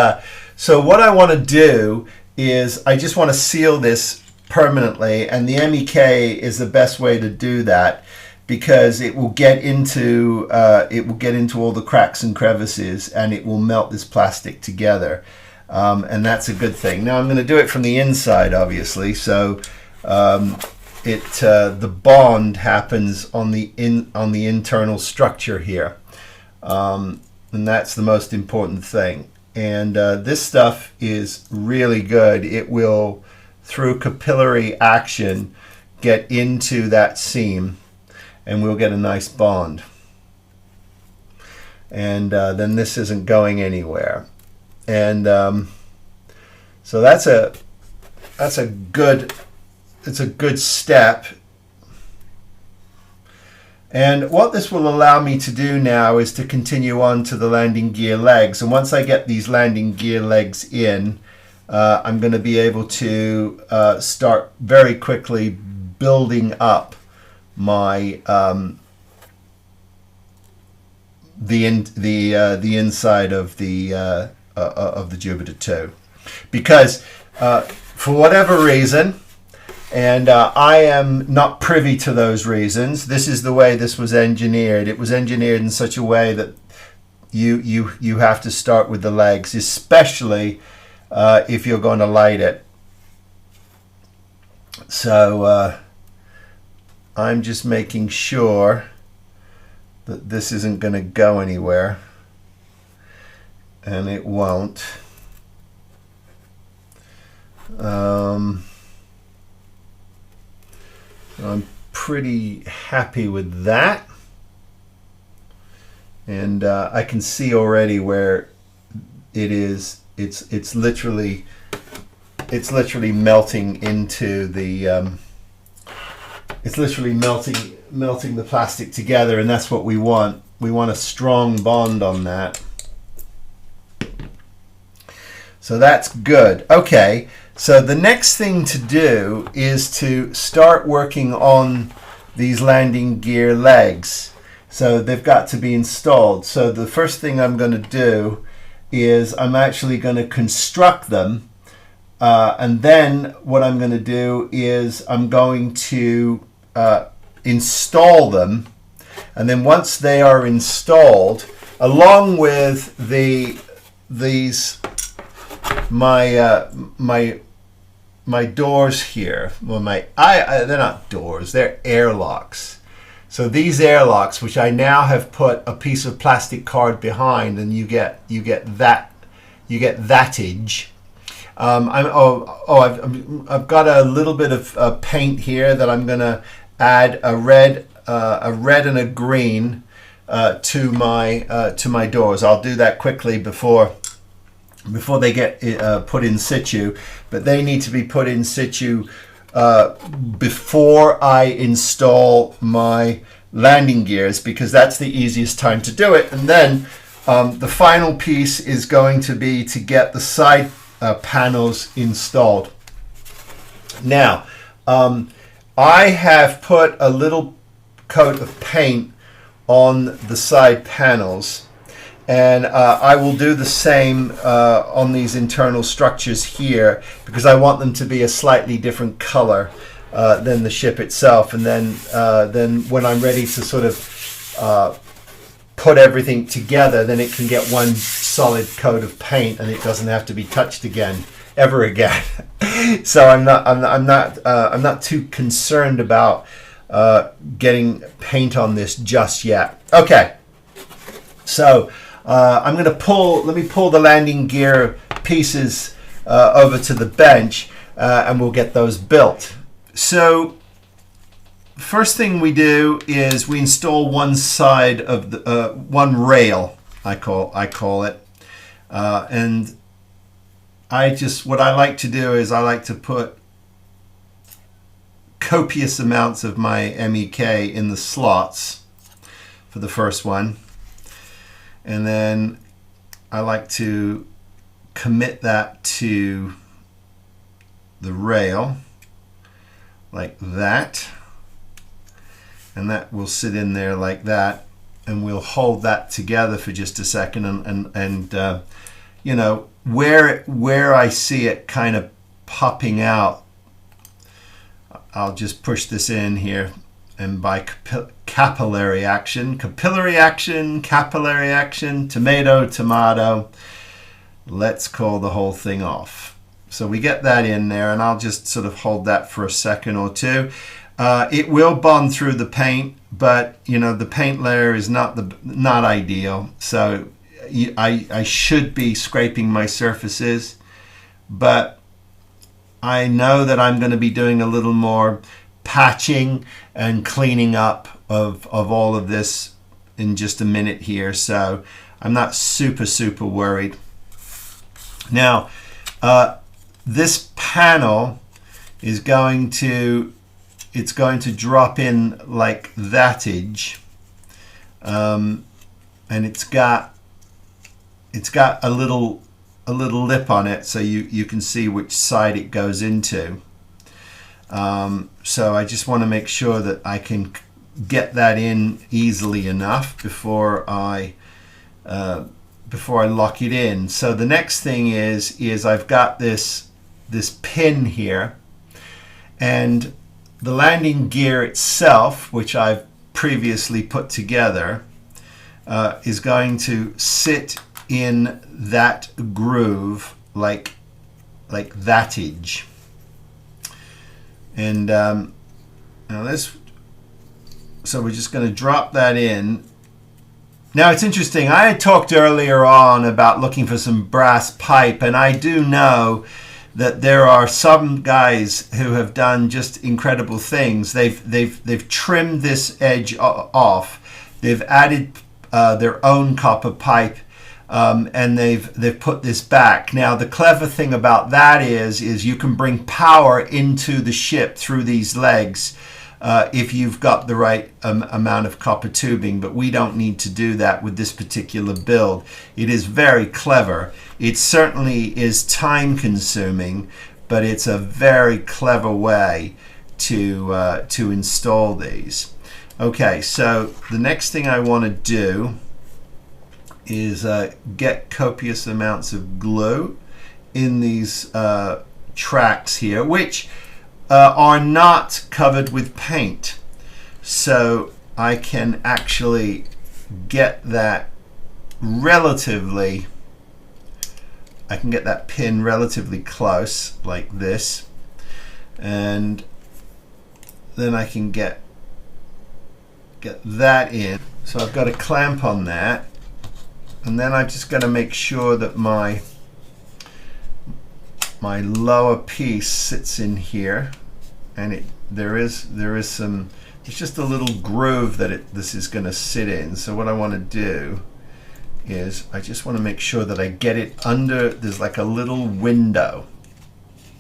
so what I want to do is I just want to seal this permanently, and the MEK is the best way to do that, because it will get into all the cracks and crevices, and it will melt this plastic together, and that's a good thing. Now I'm going to do it from the inside, obviously, so the bond happens on the internal structure here, and that's the most important thing. And this stuff is really good. It will, through capillary action, get into that seam, and we'll get a nice bond. And then this isn't going anywhere. And so it's a good step. And what this will allow me to do now is to continue on to the landing gear legs. And once I get these landing gear legs in, I'm going to be able to start very quickly building up my the inside of the Jupiter 2, because for whatever reason, and I am not privy to those reasons, this is the way this was engineered. It was engineered in such a way that you have to start with the legs, especially if you're going to light it. So I'm just making sure that this isn't going to go anywhere, and it won't. I'm pretty happy with that, and I can see already where it is. It's literally melting into the. It's literally melting the plastic together, and that's what we want. We want a strong bond on that. So that's good. Okay. So the next thing to do is to start working on these landing gear legs. So they've got to be installed. So the first thing I'm going to do is I'm actually going to construct them. And then what I'm going to do is I'm going to install them. And then once they are installed, along with my doors here, well, they're not doors, they're airlocks. So these airlocks, which I now have put a piece of plastic card behind, and you get thatage. I've got a little bit of paint here that I'm going to add a red and a green to my doors. I'll do that quickly before they get put in situ, but they need to be put in situ before I install my landing gears, because that's the easiest time to do it. And then the final piece is going to be to get the side panels installed. Now, I have put a little coat of paint on the side panels, and I will do the same on these internal structures here, because I want them to be a slightly different color than the ship itself. And then when I'm ready to sort of put everything together, then it can get one solid coat of paint, and it doesn't have to be touched again, ever again. So I'm not too concerned about getting paint on this just yet. Okay, so I'm going to let me pull the landing gear pieces over to the bench, and we'll get those built. So first thing we do is we install one side of the one rail, I call it, and what I like to do is I like to put copious amounts of my MEK in the slots for the first one, and then I like to commit that to the rail like that, and that will sit in there like that, and we'll hold that together for just a second, and you know, where I see it kind of popping out, I'll just push this in here, and by capillary action, tomato, let's call the whole thing off. So we get that in there, and I'll just sort of hold that for a second or two. It will bond through the paint, but you know, the paint layer is not ideal. So I should be scraping my surfaces, but I know that I'm going to be doing a little more patching and cleaning up of all of this in just a minute here, so I'm not super worried. Now this panel is going to drop in like thatage, and it's got a little lip on it, so you can see which side it goes into. So I just want to make sure that I can get that in easily enough before I lock it in. So the next thing is I've got this pin here, and the landing gear itself, which I've previously put together, is going to sit in that groove like thatage. And now so we're just going to drop that in. Now it's interesting, I had talked earlier on about looking for some brass pipe, and I do know that there are some guys who have done just incredible things. They've trimmed this edge off. They've added their own copper pipe, and they've put this back. Now the clever thing about that is you can bring power into the ship through these legs if you've got the right amount of copper tubing, but we don't need to do that with this particular build. It is very clever. It certainly is time consuming, but it's a very clever way to install these. Okay, so the next thing I want to do is get copious amounts of glue in these tracks here, which are not covered with paint, so I can actually get that relatively, I can get that pin relatively close like this, and then I can get that in. So I've got a clamp on that, and then I'm just going to make sure that my lower piece sits in here, and there is some, it's just a little groove that this is going to sit in. So what I want to do is I just want to make sure that I get it under, there's like a little window,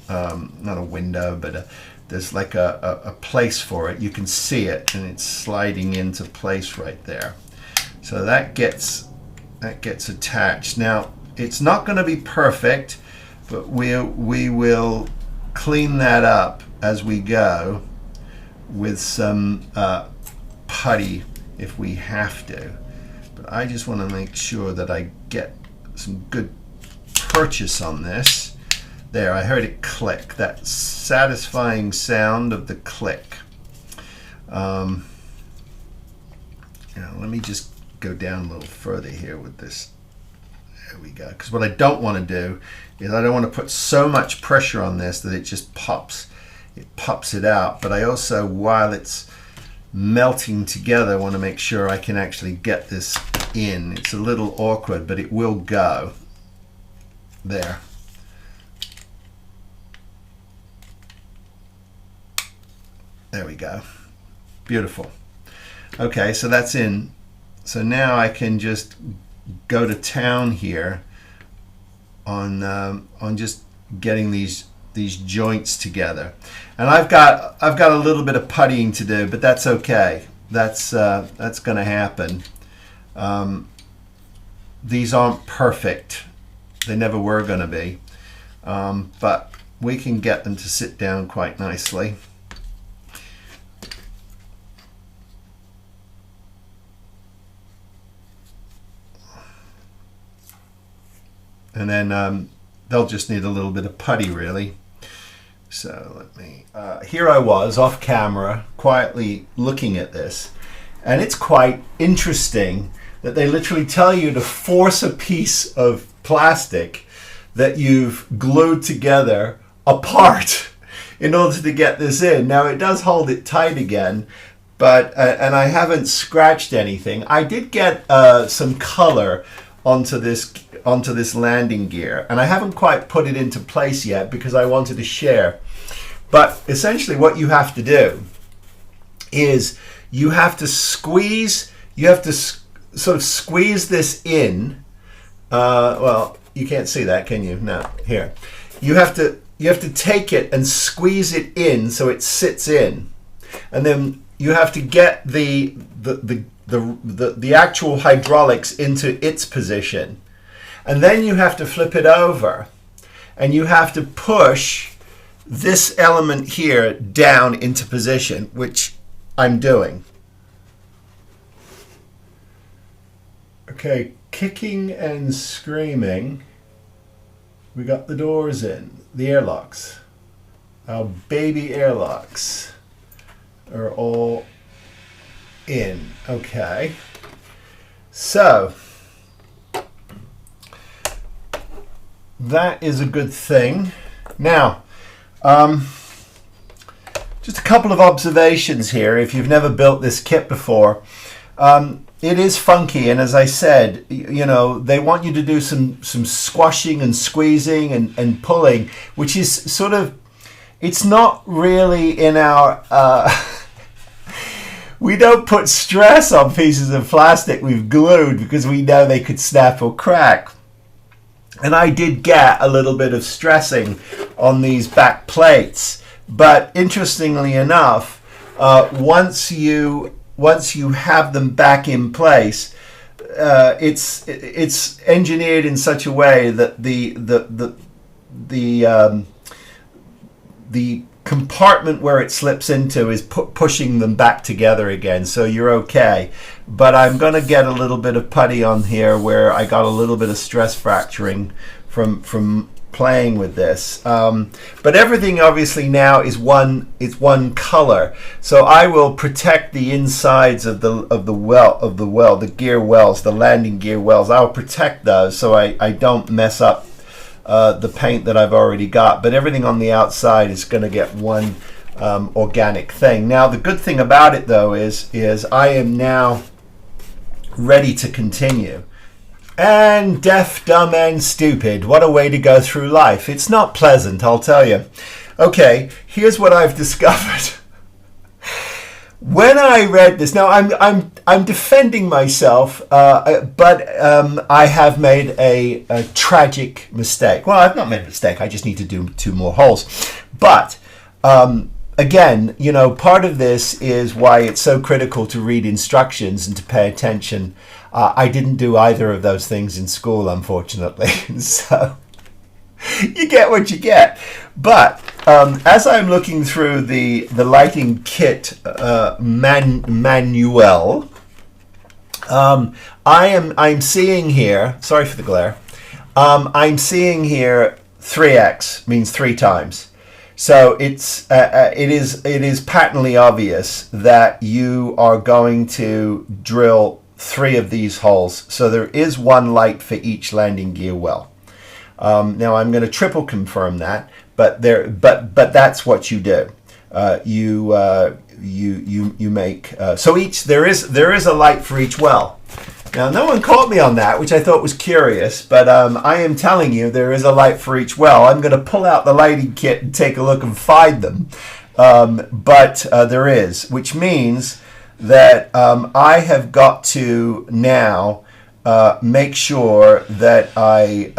not a window, but there's like a place for it. You can see it, and it's sliding into place right there. So that gets attached. Now it's not going to be perfect, but we will clean that up as we go with some putty if we have to. But I just want to make sure that I get some good purchase on this. There, I heard it click, that satisfying sound of the click. Now let me just go down a little further here with this. There we go. Because what I don't want to do is I don't want to put so much pressure on this that it just pops it out. But I also, while it's melting together, want to make sure I can actually get this in. It's a little awkward, but it will go. There. There we go. Beautiful. Okay, so that's in. So now I can just go to town here on just getting these joints together. And I've got a little bit of puttying to do, but that's okay. That's going to happen. These aren't perfect. They never were going to be. But we can get them to sit down quite nicely. And then they'll just need a little bit of putty, really. So let me, here I was off camera quietly looking at this, and it's quite interesting that they literally tell you to force a piece of plastic that you've glued together apart in order to get this in. Now it does hold it tight again, but and I haven't scratched anything. I did get some color onto this landing gear, and I haven't quite put it into place yet because I wanted to share. But essentially what you have to do is you have to squeeze, sort of squeeze this in. Well, you can't see that, can you? No. Here, you have to take it and squeeze it in so it sits in, and then you have to get the actual hydraulics into its position, and then you have to flip it over, and you have to push this element here down into position, which I'm doing. Okay, kicking and screaming. We got the doors in, the airlocks. Our baby airlocks are all in. Okay, so that is a good thing. Now, just a couple of observations here. If you've never built this kit before, it is funky, and as I said, you know, they want you to do some squashing and squeezing and pulling, which is sort of, it's not really in our we don't put stress on pieces of plastic we've glued because we know they could snap or crack. And I did get a little bit of stressing on these back plates, but interestingly enough, once you have them back in place, it's engineered in such a way that the compartment where it slips into is pushing them back together again, so you're okay. But I'm going to get a little bit of putty on here where I got a little bit of stress fracturing from playing with this. But everything obviously now is one color, so I will protect the insides of the gear wells, the landing gear wells. I'll protect those so I don't mess up the paint that I've already got, but everything on the outside is going to get one organic thing. Now the good thing about it though is I am now ready to continue. And deaf, dumb, and stupid. What a way to go through life. It's not pleasant, I'll tell you. Okay, here's what I've discovered. When I read this, now I'm defending myself, but I have made a tragic mistake. Well, I've not made a mistake. I just need to do 2 more holes. But again, you know, part of this is why it's so critical to read instructions and to pay attention. I didn't do either of those things in school, unfortunately. So you get what you get. But as I'm looking through the lighting kit manual, I'm seeing here. Sorry for the glare. I'm seeing here 3x means 3 times. So it is patently obvious that you are going to drill 3 of these holes. So there is 1 light for each landing gear well. Now I'm going to triple confirm that, but that's what you do. You make so there is a light for each well. Now no one caught me on that, which I thought was curious, but I am telling you there is a light for each well. I'm going to pull out the lighting kit and take a look and find them, but there is, which means that I have got to now make sure that I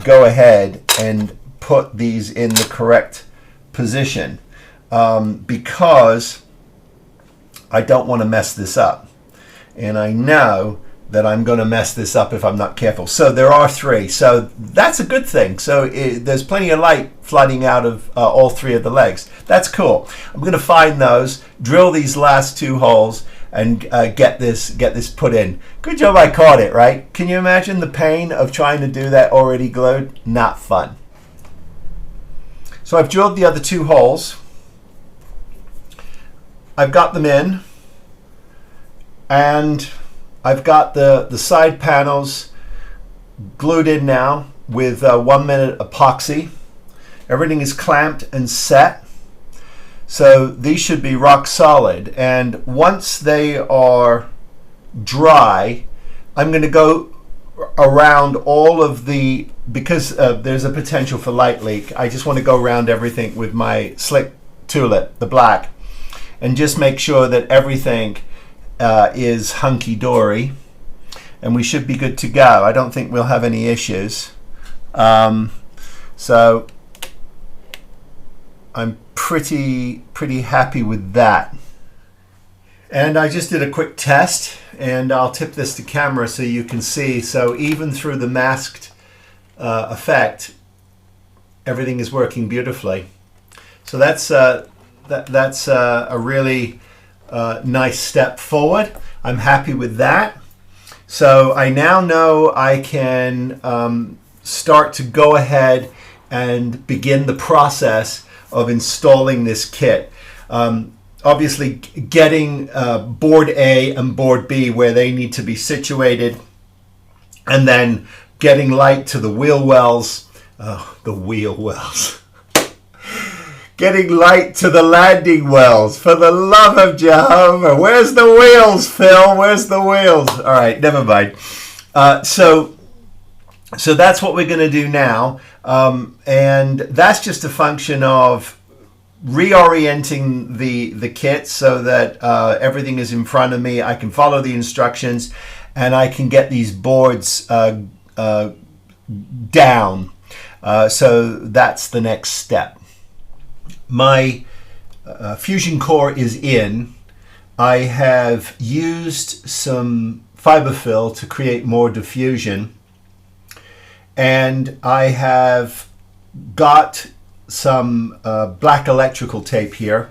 go ahead and put these in the correct position, because I don't want to mess this up, and I know that I'm going to mess this up if I'm not careful. So there are 3, so that's a good thing. So there's plenty of light flooding out of all 3 of the legs. That's cool. I'm going to find those, drill these last 2 holes, and get this put in. Good job I caught it, right? Can you imagine the pain of trying to do that already glued? Not fun. So I've drilled the other 2 holes. I've got them in, and I've got the side panels glued in now with 1 minute epoxy. Everything is clamped and set. So these should be rock solid, and once they are dry, I'm going to go around all of the, because there's a potential for light leak, I just want to go around everything with my slick toolet, the black, and just make sure that everything is hunky-dory, and we should be good to go. I don't think we'll have any issues. So I'm pretty happy with that. And I just did a quick test, and I'll tip this to camera so you can see. So even through the masked effect, everything is working beautifully. So that's a really nice step forward. I'm happy with that. So I now know I can start to go ahead and begin the process of installing this kit. Obviously getting board A and board B where they need to be situated, and then getting light to the wheel wells, getting light to the landing wells, for the love of Jehovah. Where's the wheels, Phil? Where's the wheels? All right, never mind. So that's what we're going to do now, and that's just a function of reorienting the kit so that everything is in front of me. I can follow the instructions, and I can get these boards down. So that's the next step. My fusion core is in. I have used some fiberfill to create more diffusion, and I have got some black electrical tape here,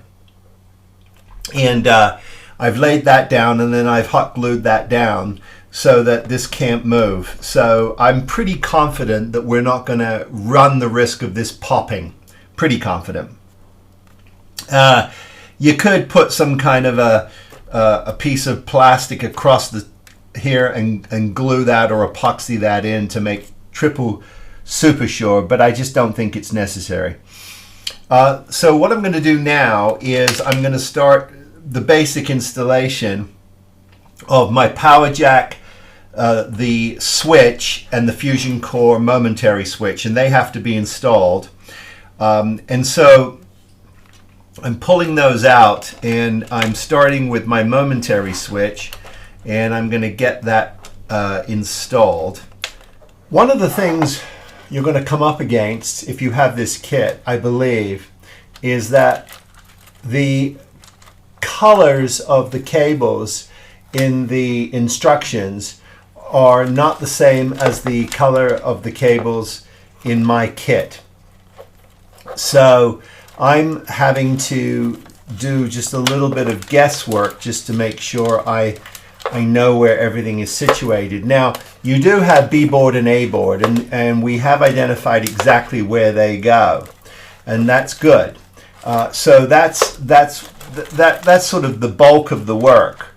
and I've laid that down, and then I've hot glued that down so that this can't move. So I'm pretty confident that we're not going to run the risk of this popping. Pretty confident. You could put some kind of a piece of plastic across the here and glue that or epoxy that in to make triple super sure, but I just don't think it's necessary. So what I'm going to do now is I'm going to start the basic installation of my power jack, the switch, and the fusion core momentary switch, and they have to be installed. And so I'm pulling those out, and I'm starting with my momentary switch, and I'm going to get that installed. One of the things you're going to come up against if you have this kit, I believe, is that the colors of the cables in the instructions are not the same as the color of the cables in my kit. So I'm having to do just a little bit of guesswork just to make sure I know where everything is situated. Now, you do have B board and A board, and we have identified exactly where they go, and that's good. So that's sort of the bulk of the work.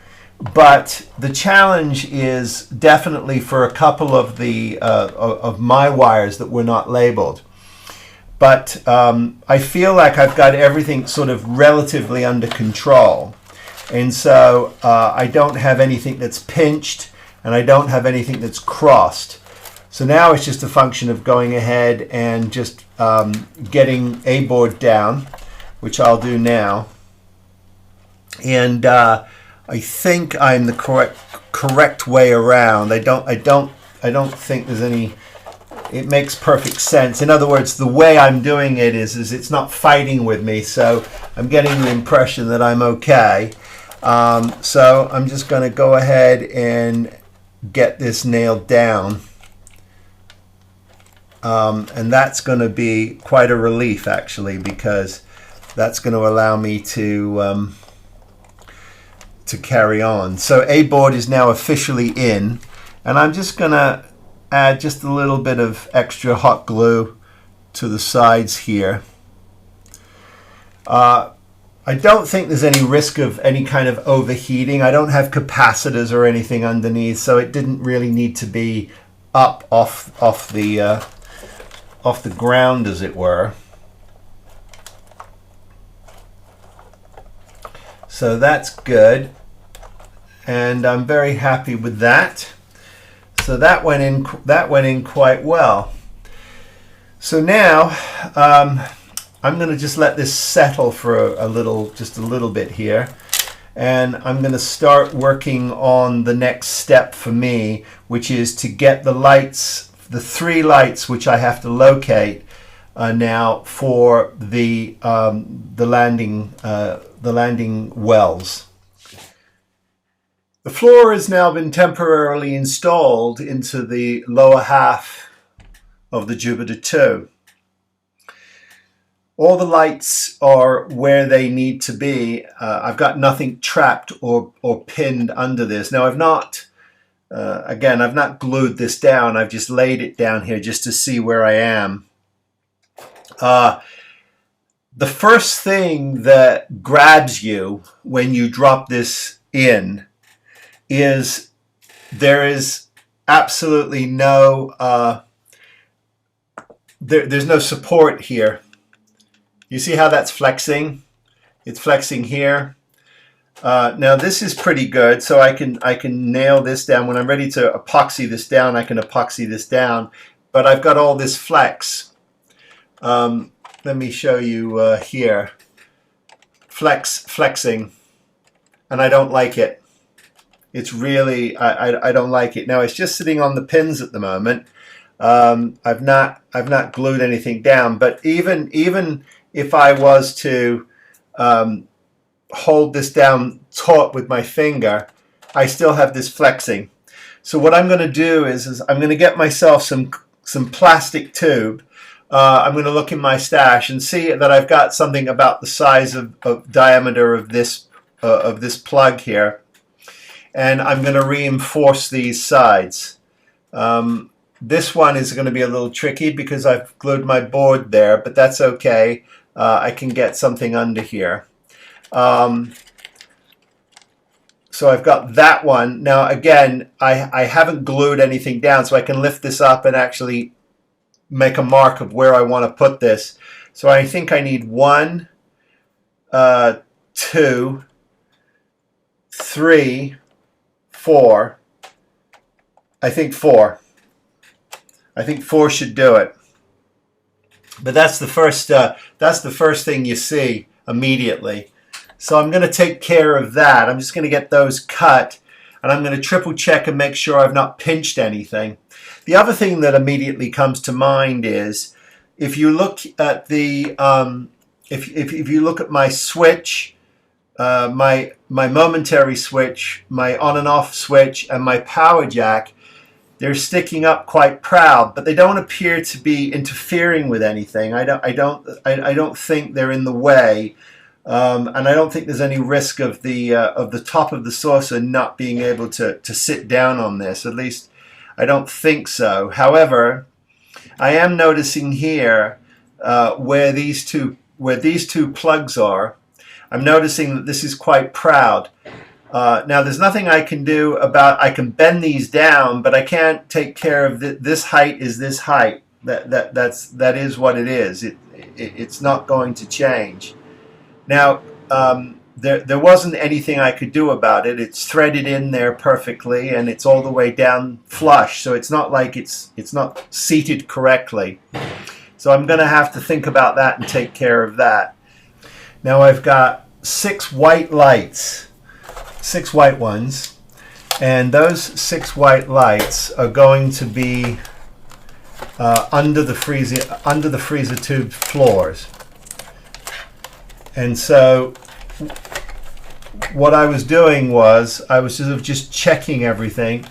But the challenge is definitely for a couple of the of my wires that were not labeled. But I feel like I've got everything sort of relatively under control. And so I don't have anything that's pinched, and I don't have anything that's crossed. So now it's just a function of going ahead and just getting A board down, which I'll do now. And I think I'm the correct way around. I don't think there's any. It makes perfect sense. In other words, the way I'm doing it is it's not fighting with me, so I'm getting the impression that I'm okay. So I'm just going to go ahead and get this nailed down. And that's going to be quite a relief, actually, because that's going to allow me to carry on. So A board is now officially in, and I'm just going to add just a little bit of extra hot glue to the sides here. I don't think there's any risk of any kind of overheating. I don't have capacitors or anything underneath, so it didn't really need to be up off the ground, as it were. So that's good, and I'm very happy with that. So that went in quite well. So now I'm going to just let this settle for just a little bit here, and I'm going to start working on the next step for me, which is to get the lights, the 3 lights which I have to locate now for the landing wells. The floor has now been temporarily installed into the lower half of the Jupiter 2. All the lights are where they need to be. I've got nothing trapped or pinned under this. Now I've not glued this down. I've just laid it down here just to see where I am. The first thing that grabs you when you drop this in is there is absolutely no there's no support here. You see how that's flexing? It's flexing here. Now this is pretty good, so I can nail this down. When I'm ready to epoxy this down, I can epoxy this down, but I've got all this flex. Let me show you here. Flexing, and I don't like it. It's really, I don't like it. Now it's just sitting on the pins at the moment. I've not glued anything down, but even if I was to hold this down taut with my finger, I still have this flexing. So what I'm going to do is I'm going to get myself some plastic tube. I'm going to look in my stash and see that I've got something about the size of diameter of this plug here, and I'm going to reinforce these sides. This one is going to be a little tricky because I've glued my board there, but that's okay. I can get something under here. So I've got that one. Now again, I haven't glued anything down, so I can lift this up and actually make a mark of where I want to put this. So I think I need 1, 2, 3, 4. I think 4. I think 4 should do it. But that's the first thing you see immediately. So I'm going to take care of that. I'm just going to get those cut, and I'm going to triple check and make sure I've not pinched anything. The other thing that immediately comes to mind is if you look at the if you look at my switch, my momentary switch, my on and off switch, and my power jack, they're sticking up quite proud, but they don't appear to be interfering with anything. I don't think they're in the way, and I don't think there's any risk of the top of the saucer not being able to sit down on this. At least I don't think so. However, I am noticing here where these two plugs are. I'm noticing that this is quite proud. Now there's nothing I can do about. I can bend these down, but I can't take care of this height. Is this height? That is what it is. It's not going to change. Now there wasn't anything I could do about it. It's threaded in there perfectly, and it's all the way down flush. So it's not like it's not seated correctly. So I'm going to have to think about that and take care of that. Now I've got 6 white lights, 6 white ones, and those 6 white lights are going to be under the freezer tube floors. And so what I was doing was I was sort of just checking everything.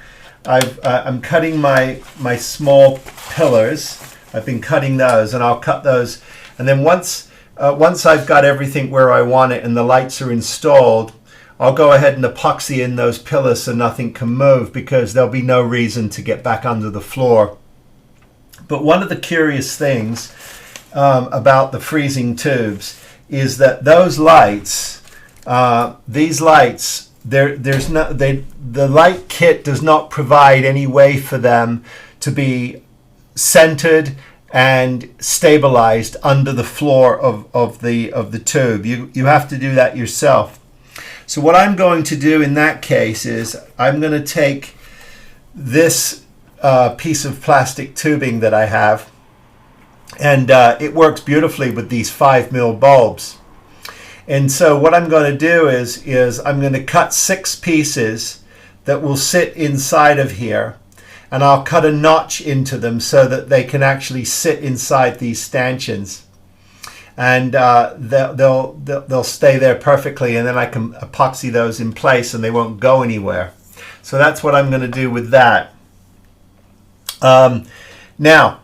I'm cutting my small pillars. I've been cutting those, and I'll cut those, and then once I've got everything where I want it and the lights are installed, I'll go ahead and epoxy in those pillars so nothing can move, because there'll be no reason to get back under the floor. But one of the curious things about the freezing tubes is that those lights, these lights, the light kit does not provide any way for them to be centered and stabilized under the floor of the tube. You have to do that yourself. So what I'm going to do in that case is I'm going to take this piece of plastic tubing that I have, and it works beautifully with these 5mm bulbs. And so what I'm going to do is I'm going to cut 6 pieces that will sit inside of here, and I'll cut a notch into them so that they can actually sit inside these stanchions, and they'll stay there perfectly, and then I can epoxy those in place and they won't go anywhere. So that's what I'm going to do with that. Now,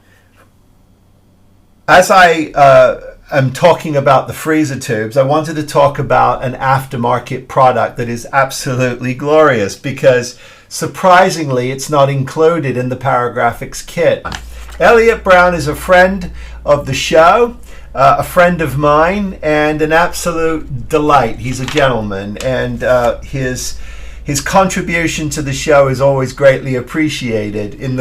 as I'm talking about the freezer tubes, I wanted to talk about an aftermarket product that is absolutely glorious, because surprisingly it's not included in the Paragraphics kit. Elliot Brown is a friend of the show, a friend of mine, and an absolute delight. He's a gentleman, and his contribution to the show is always greatly appreciated, in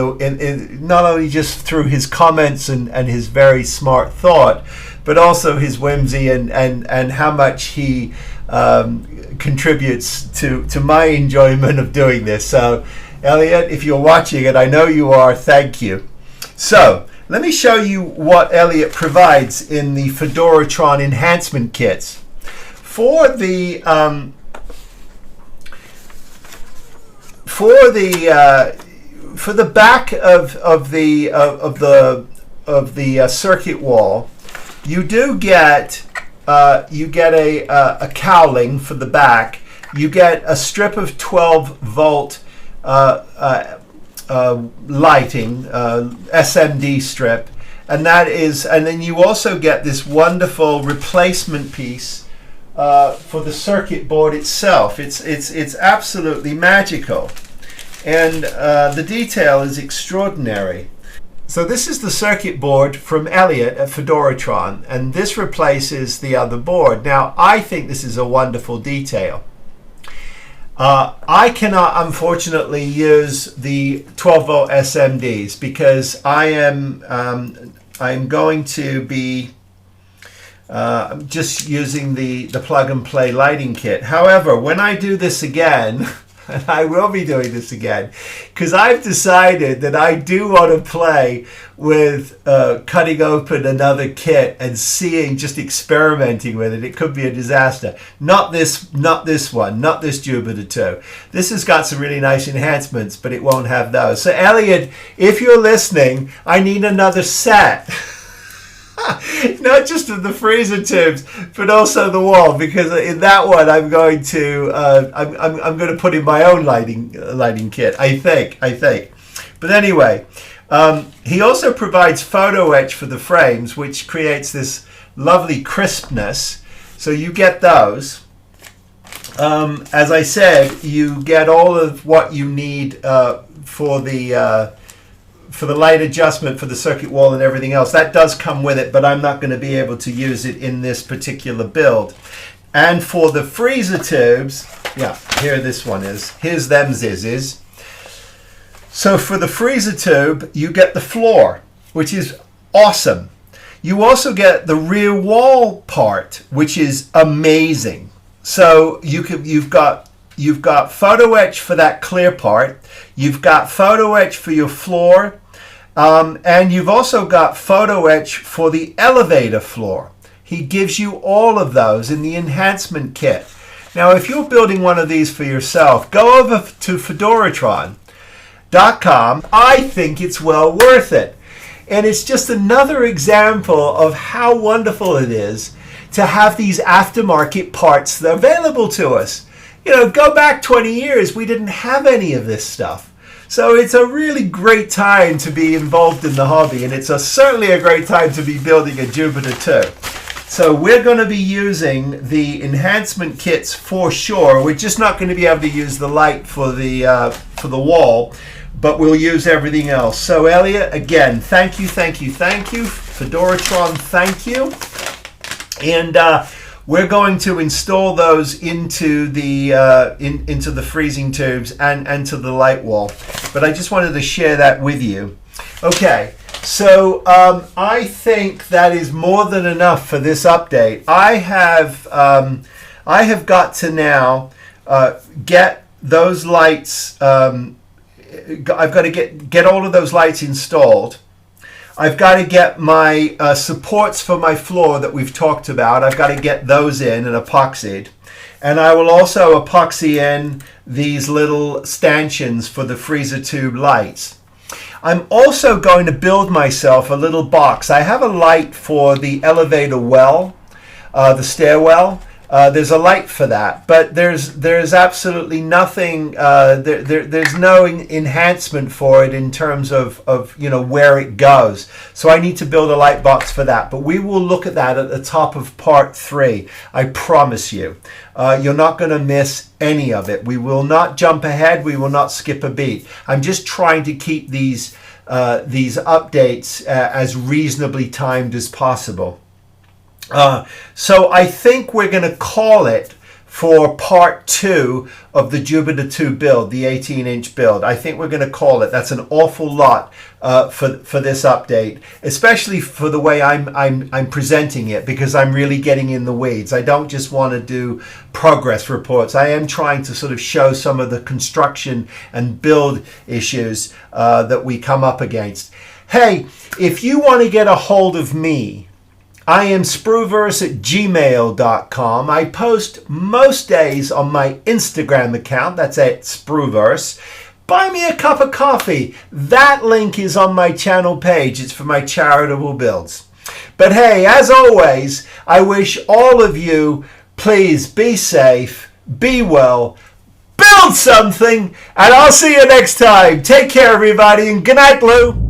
not only just through his comments and his very smart thought, but also his whimsy and how much he contributes to my enjoyment of doing this. So, Elliot, if you're watching, and I know you are, thank you. So, let me show you what Elliot provides in the Fedoratron enhancement kits. For the back of the circuit wall, you do get a cowling for the back. You get a strip of 12-volt lighting, SMD strip, and then you also get this wonderful replacement piece for the circuit board itself. It's absolutely magical, and the detail is extraordinary. So this is the circuit board from Elliot at Fedoratron, and this replaces the other board. Now, I think this is a wonderful detail. I cannot, unfortunately, use the 12-volt SMDs because I'm going to be just using the plug-and-play lighting kit. However, when I do this again, and I will be doing this again, because I've decided that I do want to play with cutting open another kit and seeing, just experimenting with it. It could be a disaster. Not this one, not this Jupiter 2. This has got some really nice enhancements, but it won't have those. So Elliot, if you're listening, I need another set. Not just of the freezer tubes, but also the wall, because in that one I'm going to I'm going to put in my own lighting kit. I think. But anyway, he also provides photo etch for the frames, which creates this lovely crispness. So you get those. As I said, you get all of what you need for the light adjustment for the circuit wall and everything else. That does come with it, but I'm not going to be able to use it in this particular build. And for the freezer tubes, yeah, here this one is. Here's them zizzes. So for the freezer tube, you get the floor, which is awesome. You also get the rear wall part, which is amazing. So you've got photo etch for that clear part. You've got photo etch for your floor. And you've also got photo etch for the elevator floor. He gives you all of those in the enhancement kit. Now, if you're building one of these for yourself, go over to Fedoratron.com. I think it's well worth it. And it's just another example of how wonderful it is to have these aftermarket parts available to us. You know, go back 20 years, we didn't have any of this stuff. So it's a really great time to be involved in the hobby, and it's certainly a great time to be building a Jupiter 2. So we're going to be using the enhancement kits for sure. We're just not going to be able to use the light for the wall, but we'll use everything else. So Elliot, again, thank you. Fedoratron, thank you. And we're going to install those into the freezing tubes and to the light wall. But I just wanted to share that with you. Okay, so I think that is more than enough for this update. I have got to now get those lights get all of those lights installed. I've got to get my supports for my floor that we've talked about. I've got to get those in and epoxied. And I will also epoxy in these little stanchions for the freezer tube lights. I'm also going to build myself a little box. I have a light for the elevator well, the stairwell. There's a light for that, but there's absolutely nothing. There's no enhancement for it in terms of where it goes. So I need to build a light box for that. But we will look at that at the top of part 3. I promise you, you're not going to miss any of it. We will not jump ahead. We will not skip a beat. I'm just trying to keep these updates as reasonably timed as possible. So I think we're going to call it for part 2 of the Jupiter 2 build, the 18-inch build. I think we're going to call it. That's an awful lot for this update, especially for the way I'm presenting it, because I'm really getting in the weeds. I don't just want to do progress reports. I am trying to sort of show some of the construction and build issues that we come up against. Hey, if you want to get a hold of me, I am spruverse@gmail.com. I post most days on my Instagram account. That's at spruverse. Buy me a cup of coffee. That link is on my channel page. It's for my charitable builds. But hey, as always, I wish all of you, please be safe, be well, build something, and I'll see you next time. Take care, everybody, and good night, Blue.